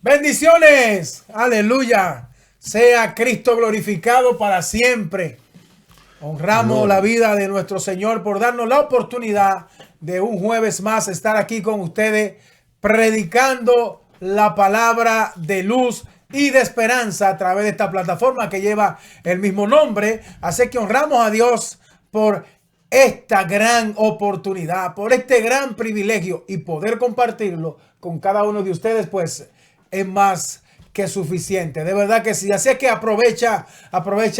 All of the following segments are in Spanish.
Bendiciones, aleluya, sea Cristo glorificado para siempre. Honramos la vida de nuestro Señor por darnos la oportunidad de un jueves más estar aquí con ustedes predicando la palabra de luz y de esperanza a través de esta plataforma que lleva el mismo nombre. Así que honramos a Dios por esta gran oportunidad, por este gran privilegio y poder compartirlo con cada uno de ustedes, pues es más que suficiente. De verdad que sí. Así es que aprovecha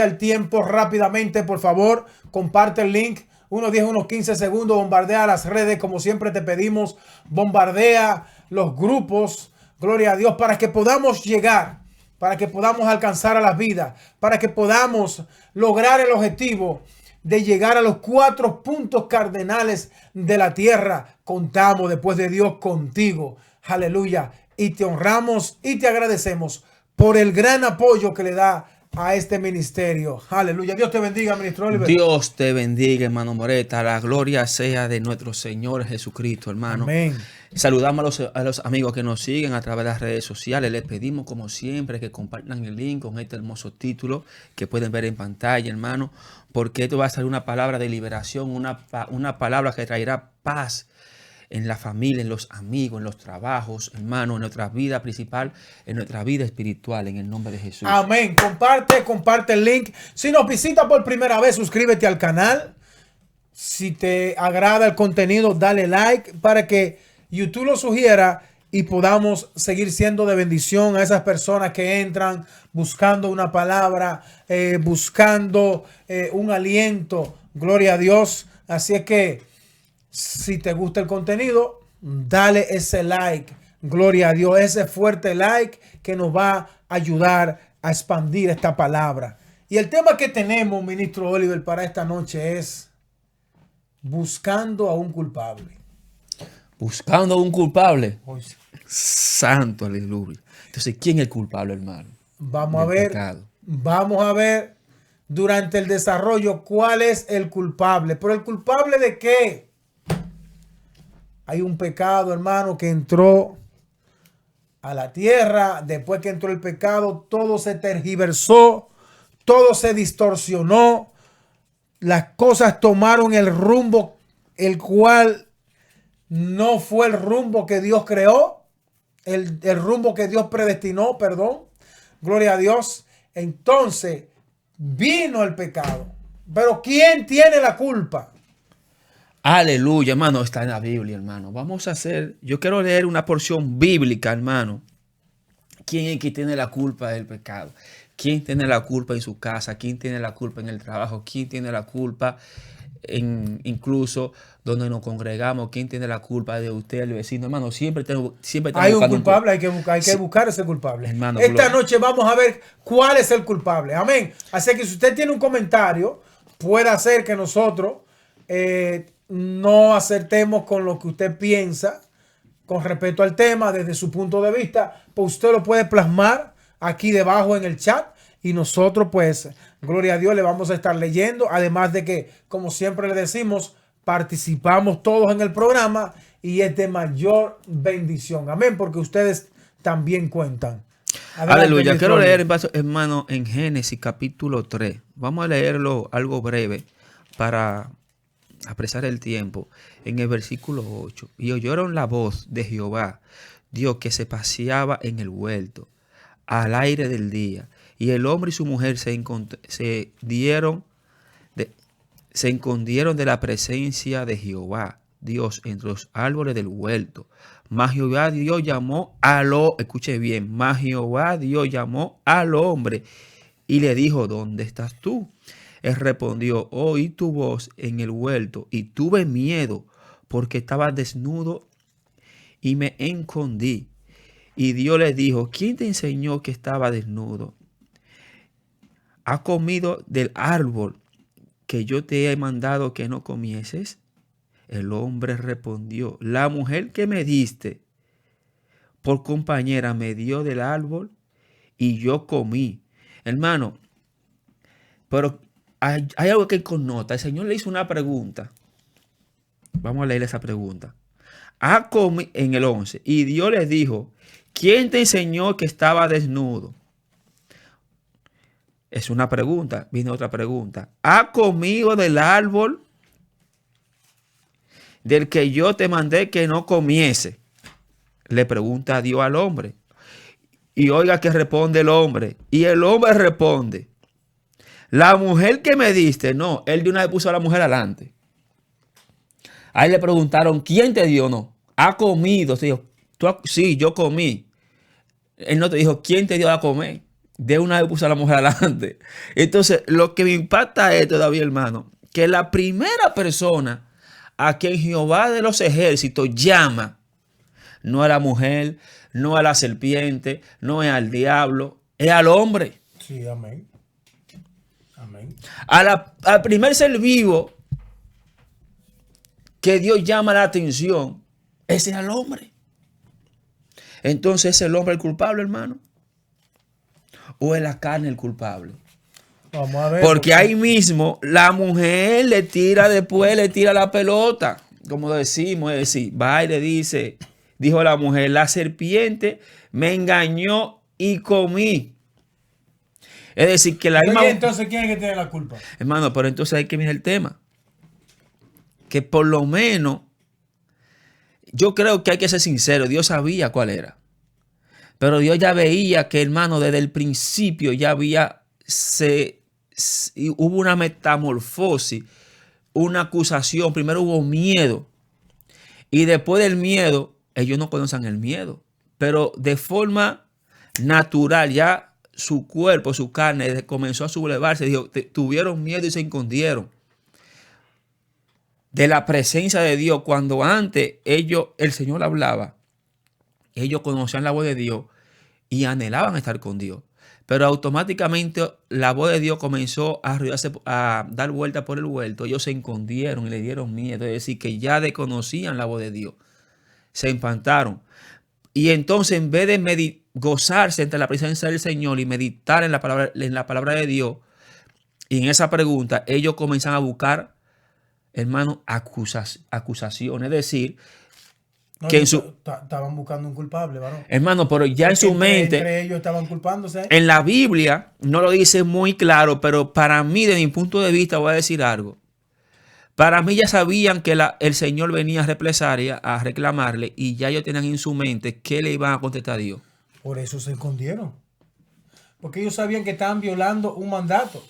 el tiempo rápidamente, por favor. Comparte el link. Unos 10, unos 15 segundos. Bombardea las redes, como siempre te pedimos. Bombardea los grupos. Gloria a Dios, para que podamos llegar, para que podamos alcanzar a las vidas, para que podamos lograr el objetivo de llegar a los 4 puntos cardenales de la tierra. Contamos después de Dios contigo. Aleluya. Y te honramos y te agradecemos por el gran apoyo que le da a este ministerio. Aleluya. Dios te bendiga, ministro Oliver. Dios te bendiga, hermano Moreta. La gloria sea de nuestro Señor Jesucristo, hermano. Amén. Saludamos a los amigos que nos siguen a través de las redes sociales. Les pedimos, como siempre, que compartan el link con este hermoso título que pueden ver en pantalla, hermano, porque esto va a ser una palabra de liberación, una palabra que traerá paz en la familia, en los amigos, en los trabajos, hermano, en nuestra vida principal, en nuestra vida espiritual, en el nombre de Jesús. Amén. Comparte el link. Si nos visita por primera vez, suscríbete al canal. Si te agrada el contenido, dale like para que YouTube lo sugiera y podamos seguir siendo de bendición a esas personas que entran buscando una palabra, buscando un aliento. Gloria a Dios. Así es que si te gusta el contenido, dale ese like. Gloria a Dios, ese fuerte like que nos va a ayudar a expandir esta palabra. Y el tema que tenemos, ministro Oliver, para esta noche es buscando a un culpable. Buscando a un culpable. Hoy sí. Santo, aleluya. Entonces, ¿quién es el culpable, hermano? Vamos a ver durante el desarrollo cuál es el culpable. ¿Pero el culpable de qué? Hay un pecado, hermano, que entró a la tierra. Después que entró el pecado, todo se tergiversó, todo se distorsionó. Las cosas tomaron el rumbo, el cual no fue el rumbo que Dios creó, el rumbo que Dios predestinó, perdón. Gloria a Dios. Entonces vino el pecado. Pero ¿quién tiene la culpa? Aleluya, hermano, está en la Biblia, hermano. Yo quiero leer una porción bíblica, hermano. ¿Quién es que tiene la culpa del pecado? ¿Quién tiene la culpa en su casa? ¿Quién tiene la culpa en el trabajo? ¿Quién tiene la culpa incluso donde nos congregamos? ¿Quién tiene la culpa de usted, el vecino? Hermano, siempre hay un culpable, hay que buscar ese culpable. Hermano, esta noche vamos a ver cuál es el culpable. Amén. Así que si usted tiene un comentario, puede hacer que nosotros no acertemos con lo que usted piensa con respecto al tema desde su punto de vista, pues usted lo puede plasmar aquí debajo en el chat y nosotros, pues, gloria a Dios, le vamos a estar leyendo. Además de que, como siempre le decimos, participamos todos en el programa y es de mayor bendición. Amén, porque ustedes también cuentan. Adelante, aleluya. Quiero leer, hermano, en Génesis capítulo 3. Vamos a leerlo algo breve para apresar el tiempo. En el versículo 8. Y oyeron la voz de Jehová, Dios, que se paseaba en el huerto al aire del día. Y el hombre y su mujer se escondieron de la presencia de Jehová, Dios, entre los árboles del huerto. Mas Jehová Dios llamó escuche bien, mas Jehová Dios llamó al hombre y le dijo, ¿dónde estás tú? Él respondió, oí tu voz en el huerto y tuve miedo porque estaba desnudo y me escondí. Y Dios le dijo, ¿quién te enseñó que estaba desnudo? ¿Has comido del árbol que yo te he mandado que no comieses? El hombre respondió, la mujer que me diste por compañera me dio del árbol y yo comí. Hermano, pero hay algo que connota. El Señor le hizo una pregunta. Vamos a leer esa pregunta. en el 11, y Dios les dijo, ¿quién te enseñó que estaba desnudo? Es una pregunta. Viene otra pregunta. ¿Ha comido del árbol del que yo te mandé que no comiese? Le pregunta Dios al hombre. Y oiga que responde el hombre. Y el hombre responde, la mujer que me diste, no, él de una vez puso a la mujer adelante. Ahí le preguntaron, ¿quién te dio? No, ha comido. Sí, yo comí. Él no te dijo, ¿quién te dio a comer? De una vez puso a la mujer adelante. Entonces, lo que me impacta es todavía, hermano, que la primera persona a quien Jehová de los ejércitos llama, no a la mujer, no a la serpiente, no es al diablo, es al hombre. Sí, amén. Amén. Al primer ser vivo que Dios llama la atención, ese es al hombre. Entonces, ¿es el hombre el culpable, hermano? ¿O es la carne el culpable? Vamos a ver. Porque ahí mismo la mujer le tira la pelota, como decimos, es decir, va y le dice, dijo la mujer, la serpiente me engañó y comí. Es decir, que la misma... Oye, entonces, ¿quién es que tiene la culpa? Hermano, pero entonces hay que mirar el tema. Que por lo menos, yo creo que hay que ser sincero, Dios sabía cuál era. Pero Dios ya veía que, hermano, desde el principio ya hubo una metamorfosis, una acusación. Primero hubo miedo. Y después del miedo, ellos no conocen el miedo. Pero de forma natural, ya su cuerpo, su carne comenzó a sublevarse. Dijo, tuvieron miedo y se escondieron de la presencia de Dios. Cuando antes el Señor hablaba, ellos conocían la voz de Dios y anhelaban estar con Dios. Pero automáticamente la voz de Dios comenzó a dar vuelta por el huerto. Ellos se escondieron y le dieron miedo. Es decir, que ya desconocían la voz de Dios. Se espantaron. Y entonces, en vez de gozarse entre la presencia del Señor y meditar en la palabra de Dios, y en esa pregunta, ellos comienzan a buscar, hermano, acusaciones. Es decir, No, que estaban buscando un culpable, varón. Hermano, pero ya en su mente, entre ellos estaban culpándose. en la Biblia no lo dice muy claro, pero para mí, de mi punto de vista, voy a decir algo. Para mí ya sabían que el Señor venía a represalia, a reclamarle, y ya ellos tenían en su mente qué le iban a contestar a Dios. Por eso se escondieron. Porque ellos sabían que estaban violando un mandato.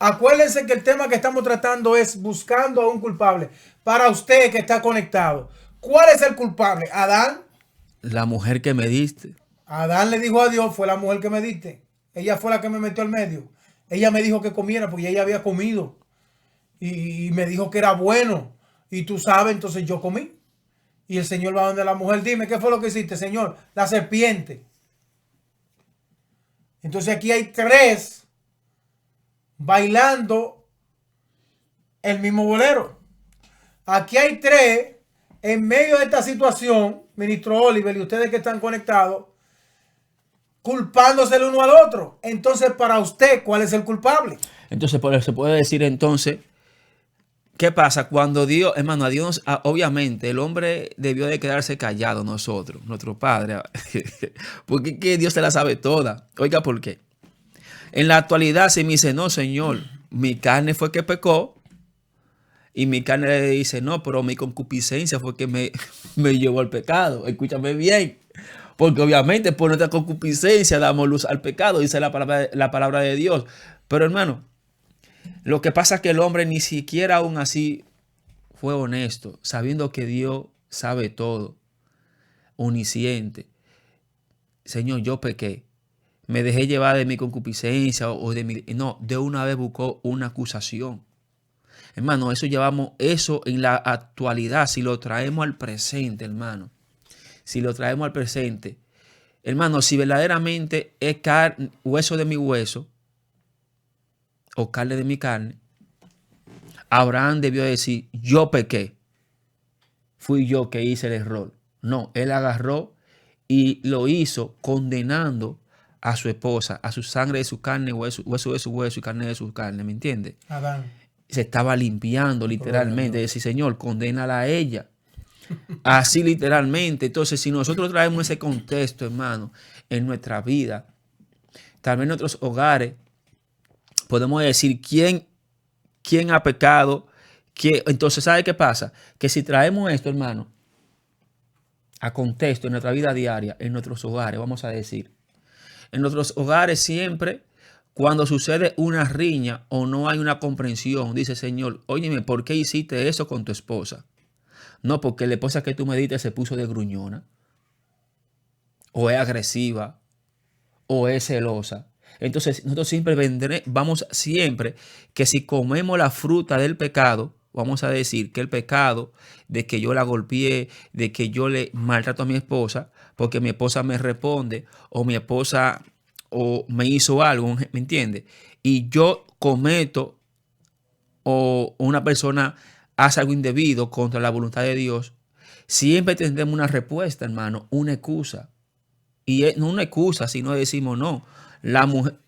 Acuérdense que el tema que estamos tratando es buscando a un culpable. Para usted que está conectado, ¿cuál es el culpable? ¿Adán? La mujer que me diste. Adán le dijo a Dios, fue la mujer que me diste. Ella fue la que me metió al medio. Ella me dijo que comiera porque ella había comido. Y me dijo que era bueno. Y tú sabes, entonces yo comí. Y el Señor va donde la mujer. Dime, ¿qué fue lo que hiciste, Señor? La serpiente. Entonces aquí hay tres bailando el mismo bolero. Aquí hay tres en medio de esta situación, ministro Oliver y ustedes que están conectados, culpándose el uno al otro. Entonces, para usted, ¿cuál es el culpable? Entonces, por eso se puede decir entonces, ¿qué pasa? Cuando Dios, hermano, a Dios, obviamente, el hombre debió de quedarse callado, nosotros, nuestro padre, porque que Dios se la sabe toda. Oiga, ¿por qué? En la actualidad se me dice, no, Señor, mi carne fue que pecó, y mi carne le dice, no, pero mi concupiscencia fue que me llevó al pecado. Escúchame bien, porque obviamente por nuestra concupiscencia damos luz al pecado, dice la palabra de Dios. Pero hermano, lo que pasa es que el hombre ni siquiera aún así fue honesto, sabiendo que Dios sabe todo, omnisciente. Señor, yo pequé, me dejé llevar de mi concupiscencia o de mi... No, de una vez buscó una acusación. Hermano, eso en la actualidad, si lo traemos al presente, hermano, si lo traemos al presente, hermano, si verdaderamente es hueso de mi hueso, o carne de mi carne, Abraham debió decir, yo pequé, fui yo que hice el error. No, él agarró y lo hizo condenando a su esposa, a su sangre de su carne, hueso de su hueso y carne de su carne, ¿me entiende? Adán. Se estaba limpiando literalmente, decir, Señor, condénala a ella. Así literalmente. Entonces, si nosotros traemos ese contexto, hermano, en nuestra vida, también en nuestros hogares, podemos decir quién ha pecado. Entonces, ¿sabe qué pasa? Que si traemos esto, hermano, a contexto en nuestra vida diaria, en nuestros hogares, vamos a decir, en nuestros hogares siempre, cuando sucede una riña o no hay una comprensión, dice, Señor, óyeme, ¿por qué hiciste eso con tu esposa? No, porque la esposa que tú me diste se puso de gruñona, o es agresiva, o es celosa. Entonces, nosotros siempre vamos siempre que si comemos la fruta del pecado, vamos a decir que el pecado de que yo la golpeé, de que yo le maltrato a mi esposa, porque mi esposa me responde, o mi esposa o me hizo algo, ¿me entiende? Y yo cometo o una persona hace algo indebido contra la voluntad de Dios, siempre tendremos una respuesta, hermano, una excusa. Y no una excusa, sino decimos, no, la mujer,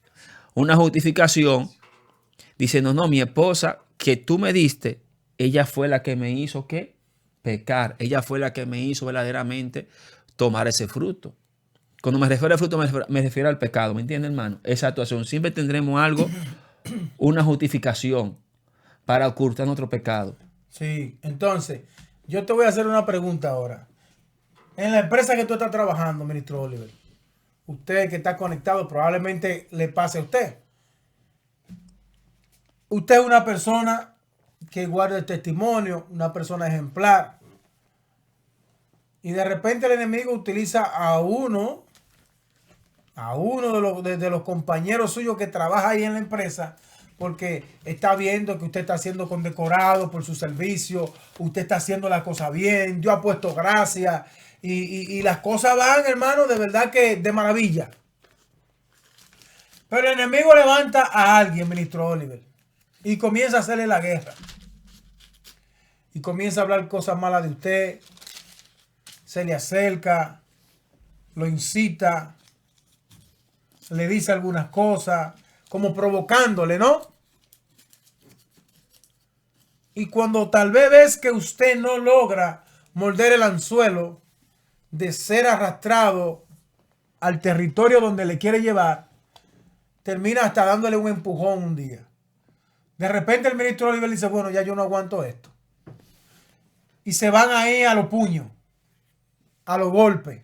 una justificación, diciendo, no, mi esposa que tú me diste, ella fue la que me hizo, ¿qué? Pecar. Ella fue la que me hizo verdaderamente tomar ese fruto. Cuando me refiero al fruto, me refiero al pecado, ¿me entiende, hermano? Esa actuación. Siempre tendremos algo, una justificación para ocultar nuestro pecado. Sí, entonces, yo te voy a hacer una pregunta ahora. En la empresa que tú estás trabajando, ministro Oliver, usted que está conectado, probablemente le pase a usted. Usted es una persona que guarda el testimonio, una persona ejemplar. Y de repente el enemigo utiliza a uno de los compañeros suyos que trabaja ahí en la empresa, porque está viendo que usted está siendo condecorado por su servicio, usted está haciendo la cosa bien, Dios ha puesto gracia y las cosas van, hermano, de verdad que de maravilla. Pero el enemigo levanta a alguien, ministro Oliver, y comienza a hacerle la guerra. Y comienza a hablar cosas malas de usted, se le acerca, lo incita, le dice algunas cosas, como provocándole, ¿no? Y cuando tal vez ves que usted no logra morder el anzuelo de ser arrastrado al territorio donde le quiere llevar, termina hasta dándole un empujón un día. De repente el ministro Oliver dice, bueno, ya yo no aguanto esto. Y se van ahí a los puños, a los golpes.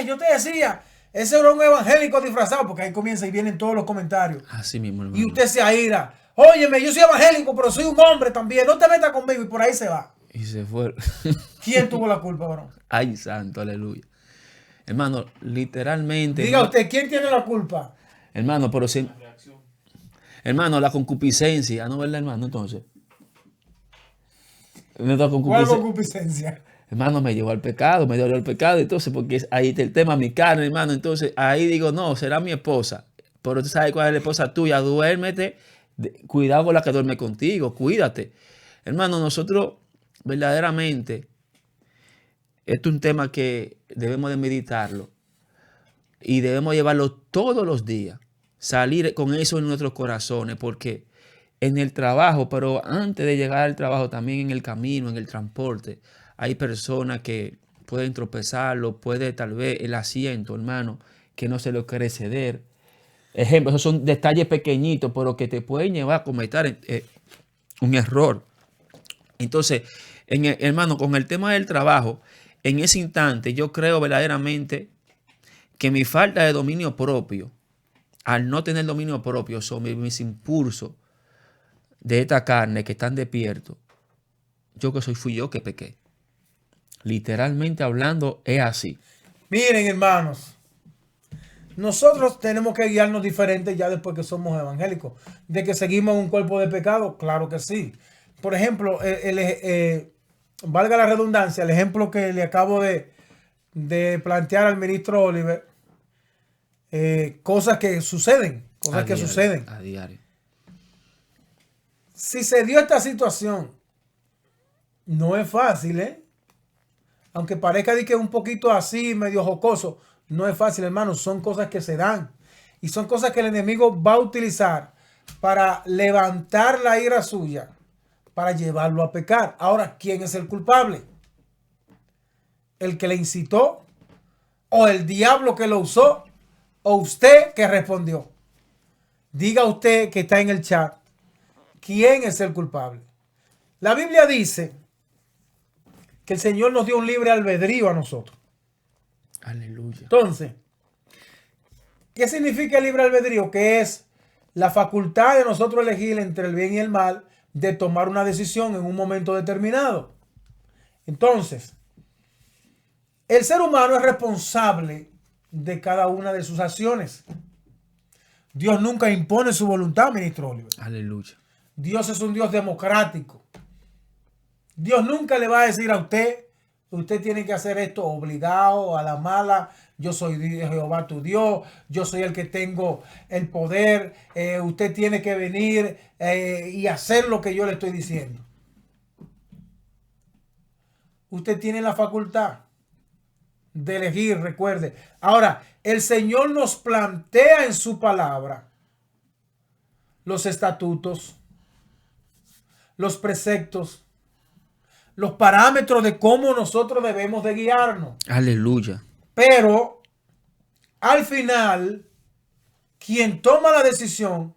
Yo te decía, ese era un evangélico disfrazado, porque ahí comienza y vienen todos los comentarios. Así mismo, hermano. Y usted se aira. Óyeme, yo soy evangélico, pero soy un hombre también. No te metas conmigo. Y por ahí se va. Y se fue. ¿Quién tuvo la culpa, varón? Ay, santo, aleluya. Hermano, literalmente. Diga usted, ¿quién tiene la culpa? Hermano, pero si. Hermano, la concupiscencia, ¿no, verdad, hermano? Entonces. ¿Cuál concupiscencia? Hermano, me llevó al pecado, me dio al pecado. Entonces, porque ahí está el tema, mi carne, hermano. Entonces, ahí digo, no, será mi esposa. Pero tú sabes cuál es la esposa tuya. Duérmete. Cuidado con la que duerme contigo. Cuídate. Hermano, nosotros verdaderamente, esto es un tema que debemos de meditarlo. Y debemos llevarlo todos los días. Salir con eso en nuestros corazones. Porque en el trabajo, pero antes de llegar al trabajo, también en el camino, en el transporte, hay personas que pueden tropezarlo, puede tal vez el asiento, hermano, que no se lo quiere ceder. Ejemplo, esos son detalles pequeñitos, pero que te pueden llevar a cometer un error. Entonces, hermano, con el tema del trabajo, en ese instante yo creo verdaderamente que mi falta de dominio propio, al no tener dominio propio sobre mis impulsos de esta carne que están despiertos, fui yo que pequé. Literalmente hablando, es así. Miren, hermanos, nosotros tenemos que guiarnos diferentes ya después que somos evangélicos. De que seguimos un cuerpo de pecado, claro que sí. Por ejemplo, valga la redundancia, el ejemplo que le acabo de plantear al ministro Oliver, cosas que suceden, A diario. Si se dio esta situación, no es fácil, ¿eh? Aunque parezca de que es un poquito así, medio jocoso, no es fácil, hermano. Son cosas que se dan. Y son cosas que el enemigo va a utilizar para levantar la ira suya, para llevarlo a pecar. Ahora, ¿quién es el culpable? ¿El que le incitó? ¿O el diablo que lo usó? ¿O usted que respondió? Diga usted que está en el chat, ¿quién es el culpable? La Biblia dice que el Señor nos dio un libre albedrío a nosotros. Aleluya. Entonces, ¿qué significa el libre albedrío? Que es la facultad de nosotros elegir entre el bien y el mal, de tomar una decisión en un momento determinado. Entonces, el ser humano es responsable de cada una de sus acciones. Dios nunca impone su voluntad, ministro Oliver. Aleluya. Dios es un Dios democrático. Dios nunca le va a decir a usted, usted tiene que hacer esto obligado, a la mala. Yo soy Jehová tu Dios, yo soy el que tengo el poder. Usted tiene que venir y hacer lo que yo le estoy diciendo. Usted tiene la facultad de elegir, recuerde. Ahora, el Señor nos plantea en su palabra los estatutos, los preceptos, los parámetros de cómo nosotros debemos de guiarnos. Aleluya. Pero al final, quien toma la decisión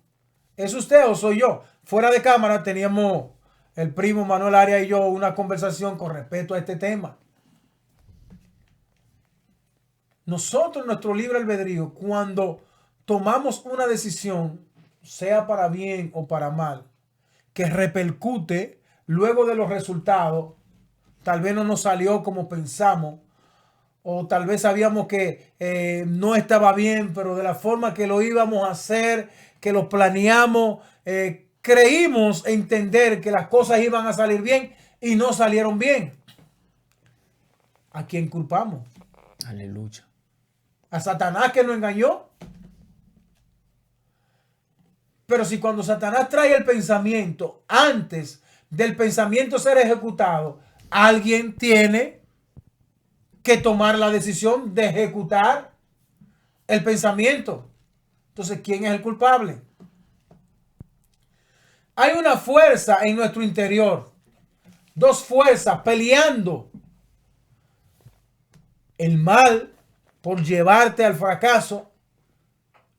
es usted o soy yo. Fuera de cámara teníamos el primo Manuel Arias y yo una conversación con respecto a este tema. Nosotros, nuestro libre albedrío, cuando tomamos una decisión, sea para bien o para mal, que repercute luego de los resultados, tal vez no nos salió como pensamos, o tal vez sabíamos que no estaba bien, pero de la forma que lo íbamos a hacer, que lo planeamos, creímos entender que las cosas iban a salir bien y no salieron bien. ¿A quién culpamos? Aleluya. ¿A Satanás que nos engañó? Pero si cuando Satanás trae el pensamiento, antes del pensamiento ser ejecutado, alguien tiene que tomar la decisión de ejecutar el pensamiento. Entonces, ¿quién es el culpable? Hay una fuerza en nuestro interior, dos fuerzas peleando. El mal por llevarte al fracaso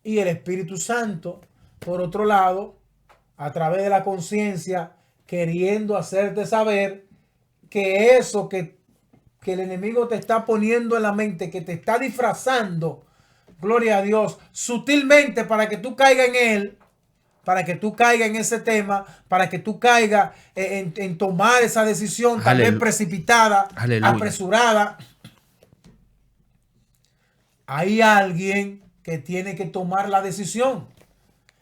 y el Espíritu Santo, por otro lado, a través de la conciencia, queriendo hacerte saber que eso que el enemigo te está poniendo en la mente, que te está disfrazando, gloria a Dios, sutilmente para que tú caigas en él, para que tú caigas en ese tema, para que tú caigas en tomar esa decisión tal vez precipitada, apresurada. Hay alguien que tiene que tomar la decisión.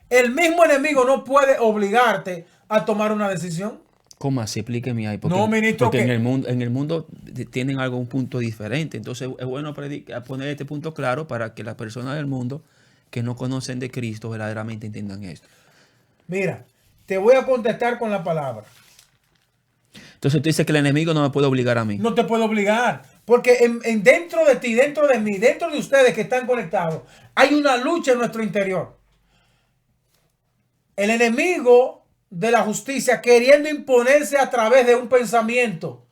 El mismo enemigo no puede obligarte a tomar una decisión. ¿Cómo así? Explíqueme ahí. Porque, no, ministro, porque en el mundo tienen algún punto diferente. Entonces es bueno poner este punto claro para que las personas del mundo que no conocen de Cristo verdaderamente entiendan esto. Mira, te voy a contestar con la palabra. Entonces tú dices que el enemigo no me puede obligar a mí. No te puede obligar. Porque dentro de ti, dentro de mí, dentro de ustedes que están conectados, hay una lucha en nuestro interior. El enemigo de la justicia queriendo imponerse a través de un pensamiento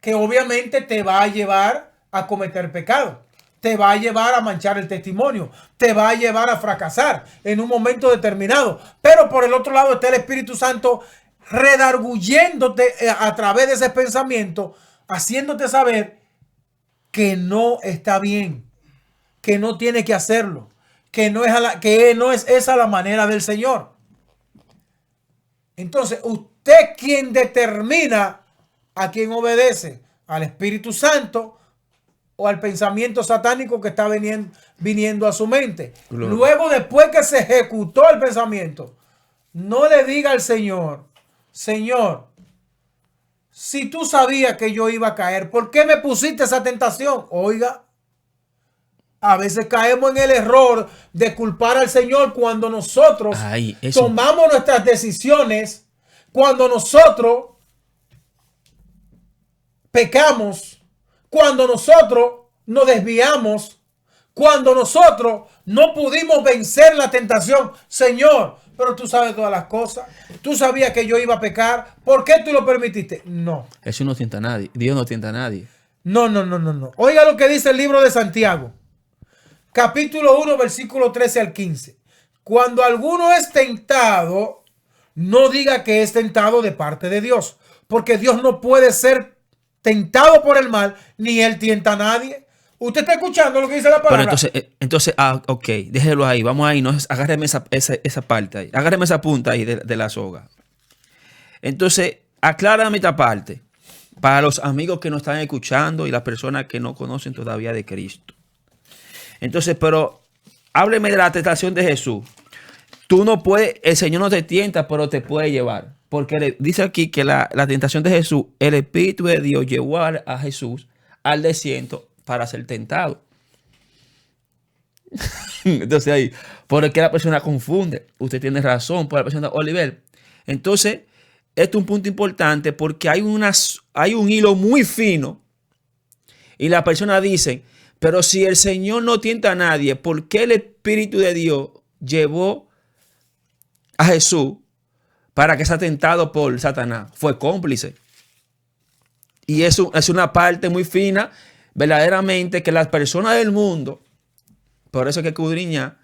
que obviamente te va a llevar a cometer pecado. Te va a llevar a manchar el testimonio. Te va a llevar a fracasar en un momento determinado. Pero por el otro lado está el Espíritu Santo redarguyéndote a través de ese pensamiento, haciéndote saber que no está bien, que no tiene que hacerlo, que no es esa la manera del Señor. Entonces, usted quien determina a quién obedece, al Espíritu Santo o al pensamiento satánico que está viniendo a su mente. Gloria. Luego, después que se ejecutó el pensamiento, no le diga al Señor, Señor, si tú sabías que yo iba a caer, ¿por qué me pusiste esa tentación? Oiga, a veces caemos en el error de culpar al Señor cuando nosotros tomamos nuestras decisiones, cuando nosotros pecamos, cuando nosotros nos desviamos, cuando nosotros no pudimos vencer la tentación. Señor, pero tú sabes todas las cosas. Tú sabías que yo iba a pecar. ¿Por qué tú lo permitiste? No. Eso no tienta a nadie. Dios no tienta a nadie. No, no, no, no, no. Oiga lo que dice el libro de Santiago. Capítulo 1, versículo 13 al 15. Cuando alguno es tentado, no diga que es tentado de parte de Dios, porque Dios no puede ser tentado por el mal, ni él tienta a nadie. ¿Usted está escuchando lo que dice la palabra? Pero entonces, ok, déjelo ahí, vamos ahí, no, agárreme esa parte ahí, agárreme esa punta ahí de la soga. Entonces, aclárame esta parte, para los amigos que nos están escuchando y las personas que no conocen todavía de Cristo. Entonces, pero hábleme de la tentación de Jesús. Tú no puedes, el Señor no te tienta, pero te puede llevar. Porque dice aquí que la tentación de Jesús, el Espíritu de Dios llevó a Jesús al desierto para ser tentado. Entonces ahí, por el que la persona confunde. Usted tiene razón, por la persona Oliver. Entonces, esto es un punto importante porque hay un hilo muy fino y la persona dice, pero si el Señor no tienta a nadie, ¿por qué el Espíritu de Dios llevó a Jesús para que sea tentado por Satanás? Fue cómplice. Y eso es una parte muy fina, verdaderamente, que las personas del mundo, por eso hay que escudriñar,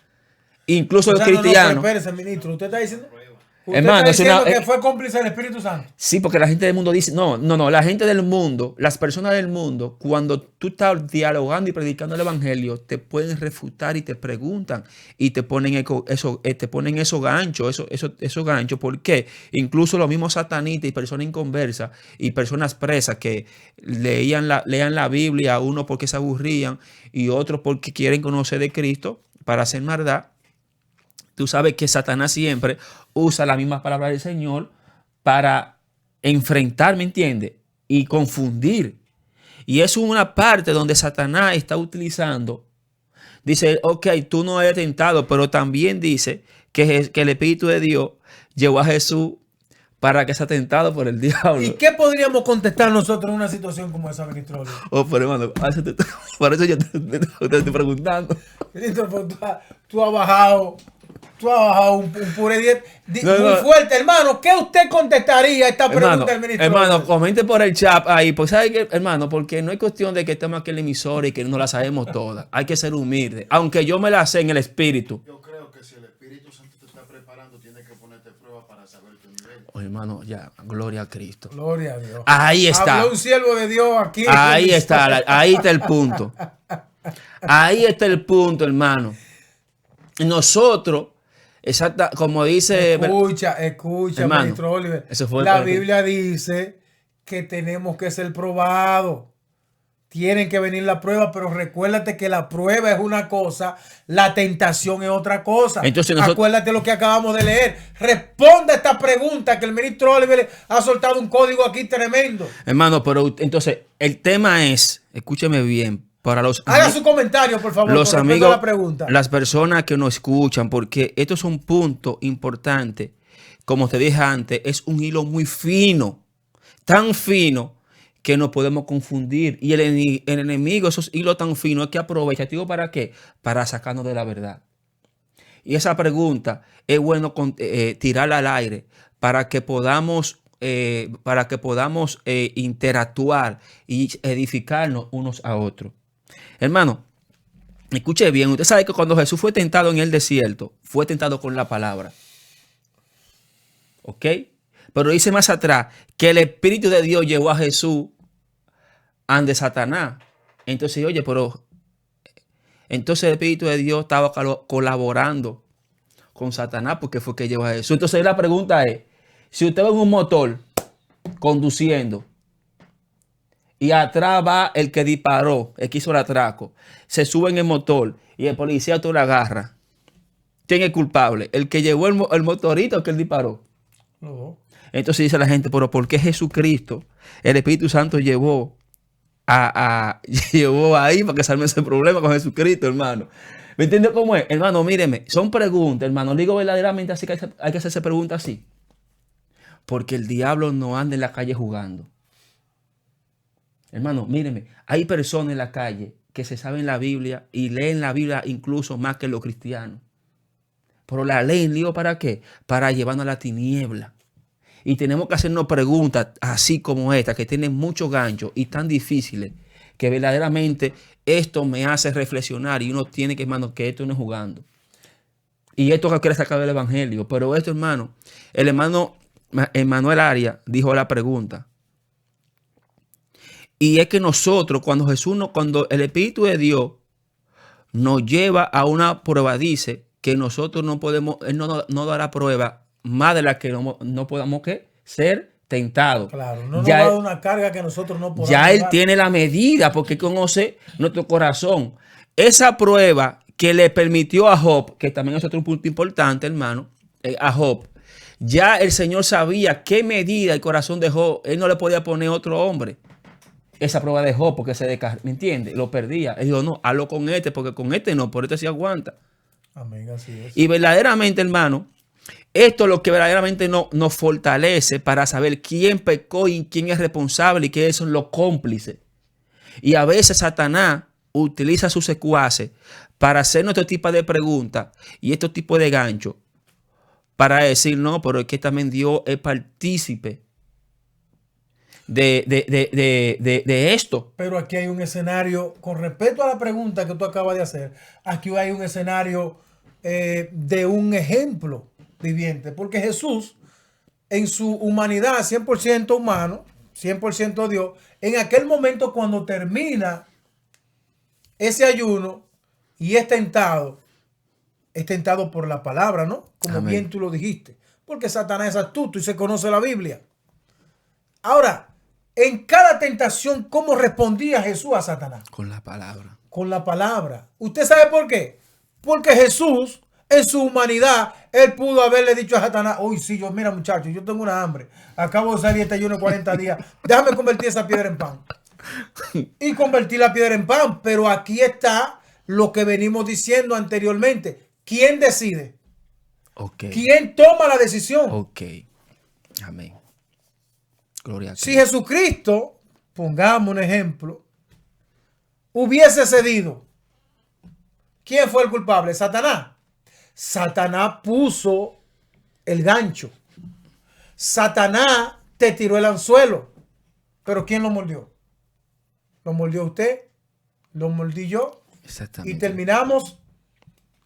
incluso los cristianos. No, espérese, ministro, usted está diciendo... Usted Hermano, está diciendo que fue cómplice del Espíritu Santo. Sí, porque la gente del mundo dice, no, la gente del mundo, las personas del mundo, cuando tú estás dialogando y predicando el evangelio, te pueden refutar y te preguntan y te ponen esos ganchos, esos ganchos. ¿Por qué? Incluso los mismos satanistas y personas inconversas y personas presas que leían la Biblia, uno porque se aburrían y otros porque quieren conocer de Cristo para hacer maldad. Tú sabes que Satanás siempre usa la misma palabra del Señor para enfrentar, ¿me entiendes? Y confundir. Y eso es una parte donde Satanás está utilizando. Dice, ok, tú no eres tentado, pero también dice que el Espíritu de Dios llevó a Jesús para que sea tentado por el diablo. ¿Y qué podríamos contestar nosotros en una situación como esa, ministro? Oh, pero hermano, por eso yo te estoy preguntando. Ministro, pues, tú has bajado un pure 10 muy fuerte, hermano. ¿Qué usted contestaría a esta pregunta del ministro? Hermano, comente por el chat ahí, pues sabe que, hermano, porque no es cuestión de que estemos aquí en la emisora y que no la sabemos todas. Hay que ser humilde, aunque yo me la sé en el espíritu. Yo creo que si el Espíritu Santo te está preparando, tiene que ponerte prueba para saber tu nivel. Oh, hermano, ya, gloria a Cristo. Gloria a Dios. Ahí está. Habló un siervo de Dios aquí. Ahí está el punto. Ahí está el punto, hermano. Nosotros, exacta, como dice... Escucha, hermano, ministro Oliver. Eso fue la Biblia dice que tenemos que ser probados. Tienen que venir la prueba, pero recuérdate que la prueba es una cosa, la tentación es otra cosa. Entonces acuérdate lo que acabamos de leer. Responda a esta pregunta que el ministro Oliver ha soltado un código aquí tremendo. Hermano, pero entonces el tema es, escúcheme bien, para los haga su comentario, por favor, los amigos, la pregunta. Las personas que nos escuchan, porque esto es un punto importante. Como te dije antes, es un hilo muy fino, tan fino que nos podemos confundir. Y el enemigo, esos hilos tan finos, es que aprovecha. ¿Digo para qué? Para sacarnos de la verdad. Y esa pregunta es bueno tirarla al aire para que podamos interactuar y edificarnos unos a otros. Hermano, escuche bien. Usted sabe que cuando Jesús fue tentado en el desierto, fue tentado con la palabra. ¿Ok? Pero dice más atrás que el Espíritu de Dios llevó a Jesús ante Satanás. Entonces, oye, pero entonces el Espíritu de Dios estaba colaborando con Satanás porque fue que llevó a Jesús. Entonces la pregunta es, si usted va en un motor conduciendo y atrás va el que disparó, el que hizo el atraco, se sube en el motor y el policía tú lo agarra, ¿quién es culpable? ¿El que llevó el motorito o el que disparó? No. Entonces dice la gente, pero ¿por qué Jesucristo, el Espíritu Santo llevó ahí para que salme ese problema con Jesucristo, hermano? ¿Me entiendes cómo es? Hermano, míreme, son preguntas, hermano. Digo verdaderamente así que hay que hacerse preguntas así. Porque el diablo no anda en la calle jugando. Hermano, míreme, hay personas en la calle que se saben la Biblia y leen la Biblia incluso más que los cristianos. Pero la ley en lío, ¿para qué? Para llevarnos a la tiniebla. Y tenemos que hacernos preguntas así como esta, que tienen muchos ganchos y tan difíciles, que verdaderamente esto me hace reflexionar y uno tiene que, hermano, que esto no es jugando. Y esto que quiere sacar del evangelio. Pero esto, hermano, el hermano Emanuel Arias dijo la pregunta. Y es que nosotros, cuando el Espíritu de Dios nos lleva a una prueba, dice que nosotros no podemos, Él no dará prueba más de la que no podamos ¿qué? Ser tentados. Claro, no nos Ya va a él- dar una carga que nosotros no podamos ya Él llevar. tiene la medida porque conoce nuestro corazón. Esa prueba que le permitió a Job, que también es otro punto importante, hermano, a Job, ya el Señor sabía qué medida el corazón de Job, Él no le podía poner otro hombre. Esa prueba de Job porque ¿me entiendes? Lo perdía. Él dijo, no, hazlo con este, porque con este no, por este sí aguanta. Amén, así es. Y verdaderamente, hermano, esto es lo que verdaderamente nos fortalece para saber quién pecó y quién es responsable y quiénes son los cómplices. Y a veces Satanás utiliza a sus secuaces para hacernos este tipo de preguntas y estos tipos de ganchos para decir, no, pero es que también Dios es partícipe de esto. Pero aquí hay un escenario, con respecto a la pregunta que tú acabas de hacer, aquí hay un escenario de un ejemplo viviente, porque Jesús, en su humanidad, 100% humano, 100% Dios, en aquel momento cuando termina ese ayuno y es tentado por la palabra, ¿no? Como Amén. bien tú lo dijiste, porque Satanás es astuto y se conoce la Biblia. Ahora, en cada tentación, ¿cómo respondía Jesús a Satanás? Con la palabra. Con la palabra. ¿Usted sabe por qué? Porque Jesús, en su humanidad, él pudo haberle dicho a Satanás, uy, sí, mira muchacho, yo tengo una hambre, acabo de salir este ayuno 40 días, déjame convertir esa piedra en pan. Y convertir la piedra en pan. Pero aquí está lo que venimos diciendo anteriormente. ¿Quién decide? Ok. ¿Quién toma la decisión? Ok. Amén. Gloria a Si Cristo. Jesucristo, pongamos un ejemplo, hubiese cedido, ¿quién fue el culpable? Satanás. Satanás puso el gancho. Satanás te tiró el anzuelo. Pero ¿quién lo mordió? ¿Lo mordió usted? ¿Lo mordí yo? Exactamente. Y terminamos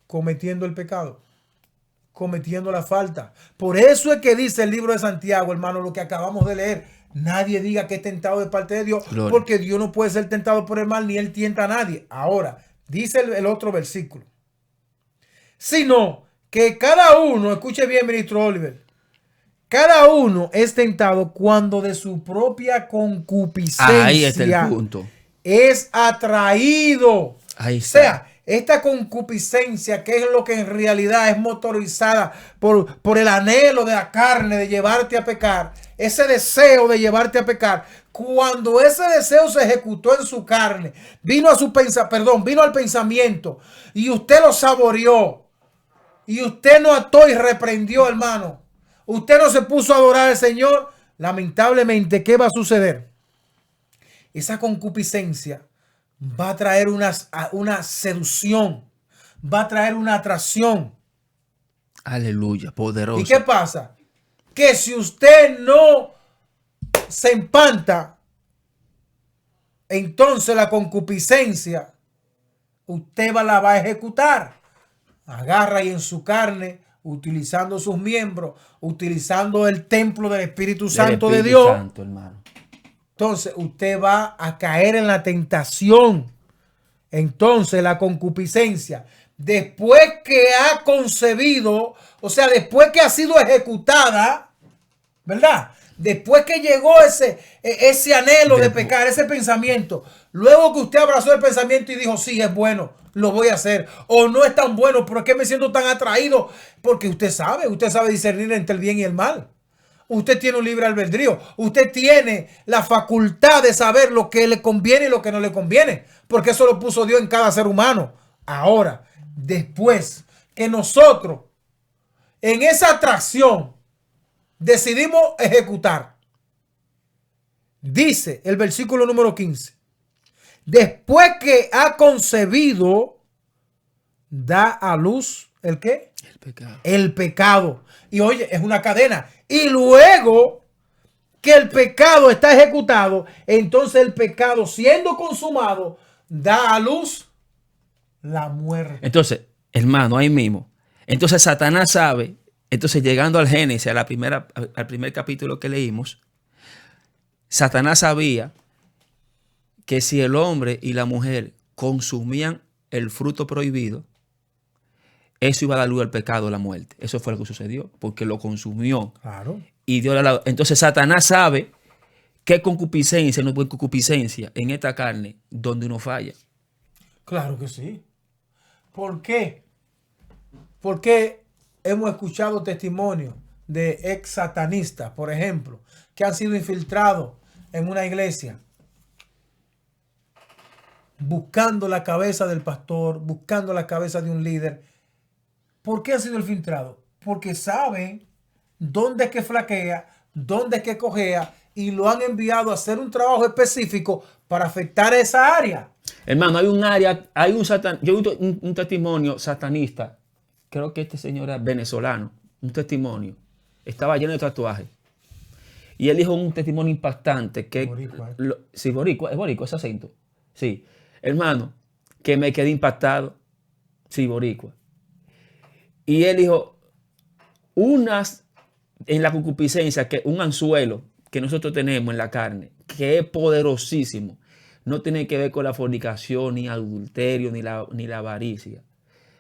cometiendo el pecado, cometiendo la falta. Por eso es que dice el libro de Santiago, hermano, lo que acabamos de leer. Nadie diga que es tentado de parte de Dios, Gloria. porque Dios no puede ser tentado por el mal, ni él tienta a nadie. Ahora, dice el otro versículo. Sino que cada uno, escuche bien, ministro Oliver, cada uno es tentado cuando de su propia concupiscencia Ahí está el punto. es atraído. Ahí O está. sea, esta concupiscencia, que es lo que en realidad es motorizada por el anhelo de la carne de llevarte a pecar, ese deseo de llevarte a pecar, cuando ese deseo se ejecutó en su carne, vino al pensamiento y usted lo saboreó y usted no ató y reprendió, hermano. Usted no se puso a adorar al Señor. Lamentablemente, ¿qué va a suceder? Esa concupiscencia va a traer una seducción, va a traer una atracción. Aleluya, poderoso. ¿Y qué pasa? Que si usted no se empanta, entonces la concupiscencia usted la va a ejecutar. Agarra y en su carne, utilizando sus miembros, utilizando el templo del Espíritu Santo de Dios. Santo, hermano. Entonces usted va a caer en la tentación. Entonces la concupiscencia, después que ha concebido, o sea, después que ha sido ejecutada, ¿verdad? Después que llegó ese anhelo de pecar, ese pensamiento, luego que usted abrazó el pensamiento y dijo, sí, es bueno, lo voy a hacer, o no es tan bueno, pero es que me siento tan atraído, porque usted sabe discernir entre el bien y el mal. Usted tiene un libre albedrío. Usted tiene la facultad de saber lo que le conviene y lo que no le conviene. Porque eso lo puso Dios en cada ser humano. Ahora, después que nosotros en esa atracción decidimos ejecutar, dice el versículo número 15. Después que ha concebido, da a luz ¿El qué? El pecado. El pecado. Y oye, es una cadena. Y luego que el pecado está ejecutado, entonces el pecado siendo consumado da a luz la muerte. Entonces, hermano, ahí mismo. Entonces Satanás sabe, entonces llegando al Génesis, al primer capítulo que leímos, Satanás sabía que si el hombre y la mujer consumían el fruto prohibido, eso iba a dar luz al pecado, a la muerte. Eso fue lo que sucedió, porque lo consumió. Claro. Y dio la... Entonces Satanás sabe que concupiscencia, no hay concupiscencia en esta carne donde uno falla. Claro que sí. ¿Por qué? Porque hemos escuchado testimonios de ex satanistas, por ejemplo, que han sido infiltrados en una iglesia, buscando la cabeza del pastor, buscando la cabeza de un líder. ¿Por qué han sido infiltrados? Porque saben dónde es que flaquea, dónde es que cojea, y lo han enviado a hacer un trabajo específico para afectar esa área. Hermano, hay un área, hay un satan, yo he visto un testimonio satanista, creo que este señor era venezolano, un testimonio, estaba lleno de tatuajes. Y él dijo un testimonio impactante que... Boricua, sí, boricua, es boricua ese acento. Sí, hermano, que me quedé impactado. Sí, boricua. Y él dijo, en la concupiscencia, que un anzuelo que nosotros tenemos en la carne, que es poderosísimo, no tiene que ver con la fornicación, ni adulterio, ni la avaricia.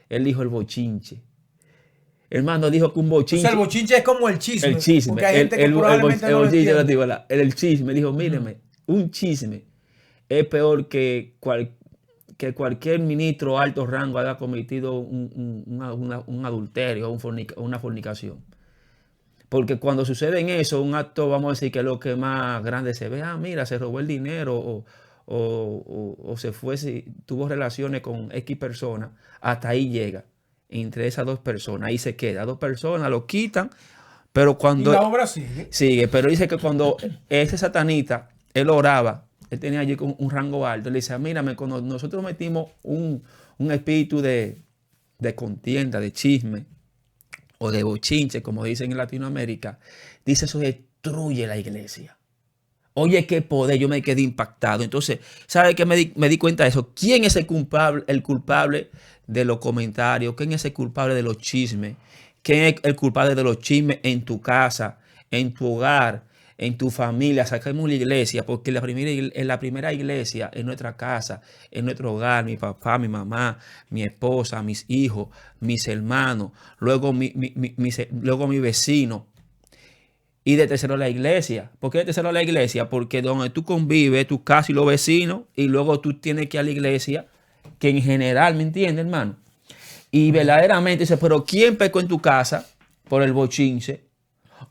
Él dijo el bochinche. Hermano, dijo que un bochinche... O sea, el bochinche es como el chisme. El chisme. Porque hay gente que probablemente no lo entiende. El chisme. Dijo, míreme, un chisme es peor que cualquier ministro alto rango haya cometido un adulterio o una fornicación. Porque cuando sucede en eso, un acto, vamos a decir que es lo que más grande se ve, mira, se robó el dinero o se fue, tuvo relaciones con X personas, hasta ahí llega. Entre esas dos personas, ahí se queda. Dos personas lo quitan, pero cuando... Y la obra sigue. Sigue, pero dice que cuando ese satanista, él oraba, él tenía allí un rango alto, él dice, mírame, cuando nosotros metimos un espíritu de contienda, de chisme, o de bochinche, como dicen en Latinoamérica, dice, eso destruye la iglesia. Oye, qué poder, yo me quedé impactado. Entonces, ¿sabe qué me di cuenta de eso? ¿Quién es el culpable de los comentarios? ¿Quién es el culpable de los chismes? ¿Quién es el culpable de los chismes en tu casa, en tu hogar, en tu familia? Saquemos la iglesia, porque la primera iglesia es nuestra casa, en nuestro hogar, mi papá, mi mamá, mi esposa, mis hijos, mis hermanos, luego mi vecino. Y de tercero la iglesia. ¿Por qué de tercero la iglesia? Porque donde tú convives, tu casa y los vecinos, y luego tú tienes que ir a la iglesia, que en general, ¿me entiendes, hermano? Y verdaderamente dice, pero ¿quién pecó en tu casa por el bochinche?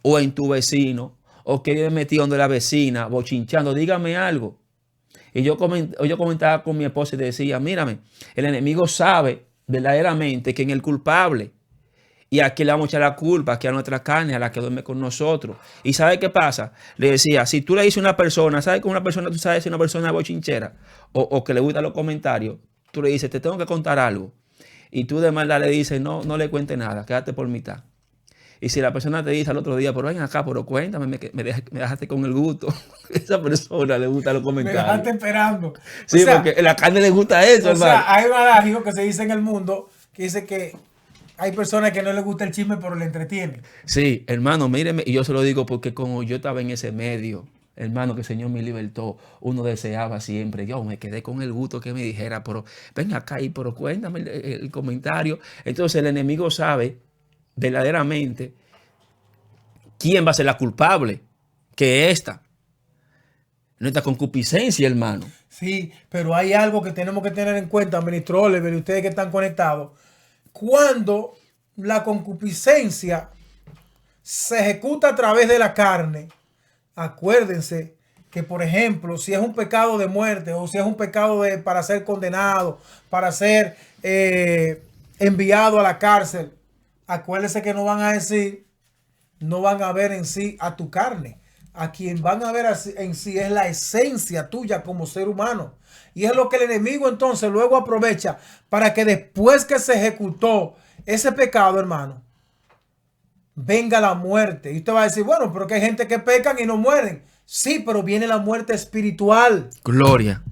O en tu vecino, o que vive metido donde la vecina, bochinchando, dígame algo. Y yo comentaba con mi esposa y decía, mírame, el enemigo sabe verdaderamente quién es el culpable. Y a quién le vamos a echar la culpa, que a nuestra carne, a la que duerme con nosotros. ¿Y sabe qué pasa? Le decía, si tú le dices a una persona, ¿sabes que una persona, tú sabes si una persona es bochinchera o que le gustan los comentarios? Tú le dices, te tengo que contar algo. Y tú de maldad le dices, no le cuentes nada, quédate por mitad. Y si la persona te dice al otro día, pero ven acá, pero cuéntame, me dejaste con el gusto. Esa persona le gusta los comentarios. Me dejaste esperando. Sí, o sea, porque la carne le gusta eso, hermano. O sea, hay un adagio que se dice en el mundo que dice que hay personas que no les gusta el chisme, pero le entretiene. Sí, hermano, míreme, y yo se lo digo porque como yo estaba en ese medio, hermano, que el Señor me libertó, uno deseaba siempre, yo me quedé con el gusto que me dijera, pero ven acá y pero cuéntame el comentario. Entonces el enemigo sabe verdaderamente quién va a ser la culpable, que esta. Nuestra concupiscencia, hermano. Sí, pero hay algo que tenemos que tener en cuenta, ministro Oliver, y ustedes que están conectados. Cuando la concupiscencia se ejecuta a través de la carne, acuérdense que, por ejemplo, si es un pecado de muerte o si es un pecado para ser condenado, para ser enviado a la cárcel, acuérdense que no van a decir, no van a ver en sí a tu carne. A quien van a ver en sí es la esencia tuya como ser humano. Y es lo que el enemigo entonces luego aprovecha para que después que se ejecutó ese pecado, hermano, venga la muerte. Y usted va a decir, bueno, pero que hay gente que pecan y no mueren. Sí, pero viene la muerte espiritual. Gloria.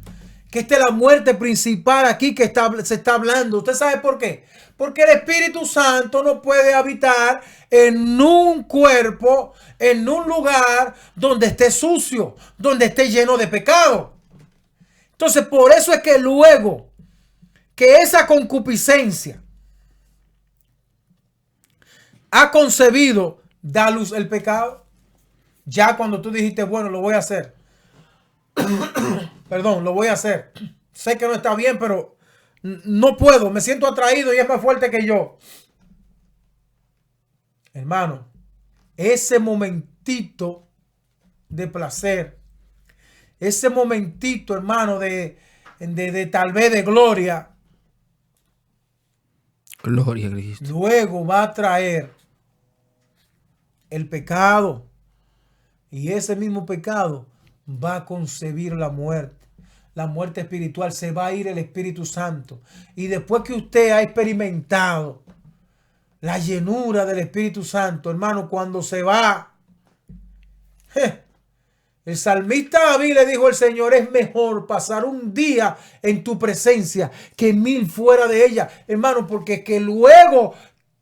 Que esta es la muerte principal aquí que se está hablando. ¿Usted sabe por qué? Porque el Espíritu Santo no puede habitar en un cuerpo, en un lugar donde esté sucio, donde esté lleno de pecado. Entonces, por eso es que luego que esa concupiscencia ha concebido, da luz el pecado. Ya cuando tú dijiste, bueno, lo voy a hacer. Perdón, lo voy a hacer. Sé que no está bien, pero no puedo. Me siento atraído y es más fuerte que yo. Hermano, ese momentito de placer, ese momentito, hermano, de tal vez de gloria, Gloria a Cristo. luego va a traer el pecado. Y ese mismo pecado va a concebir la muerte. La muerte espiritual. Se va a ir el Espíritu Santo. Y después que usted ha experimentado la llenura del Espíritu Santo, hermano, cuando se va, el salmista David le dijo al Señor, es mejor pasar un día en tu presencia que 1000 fuera de ella. Hermano, porque que luego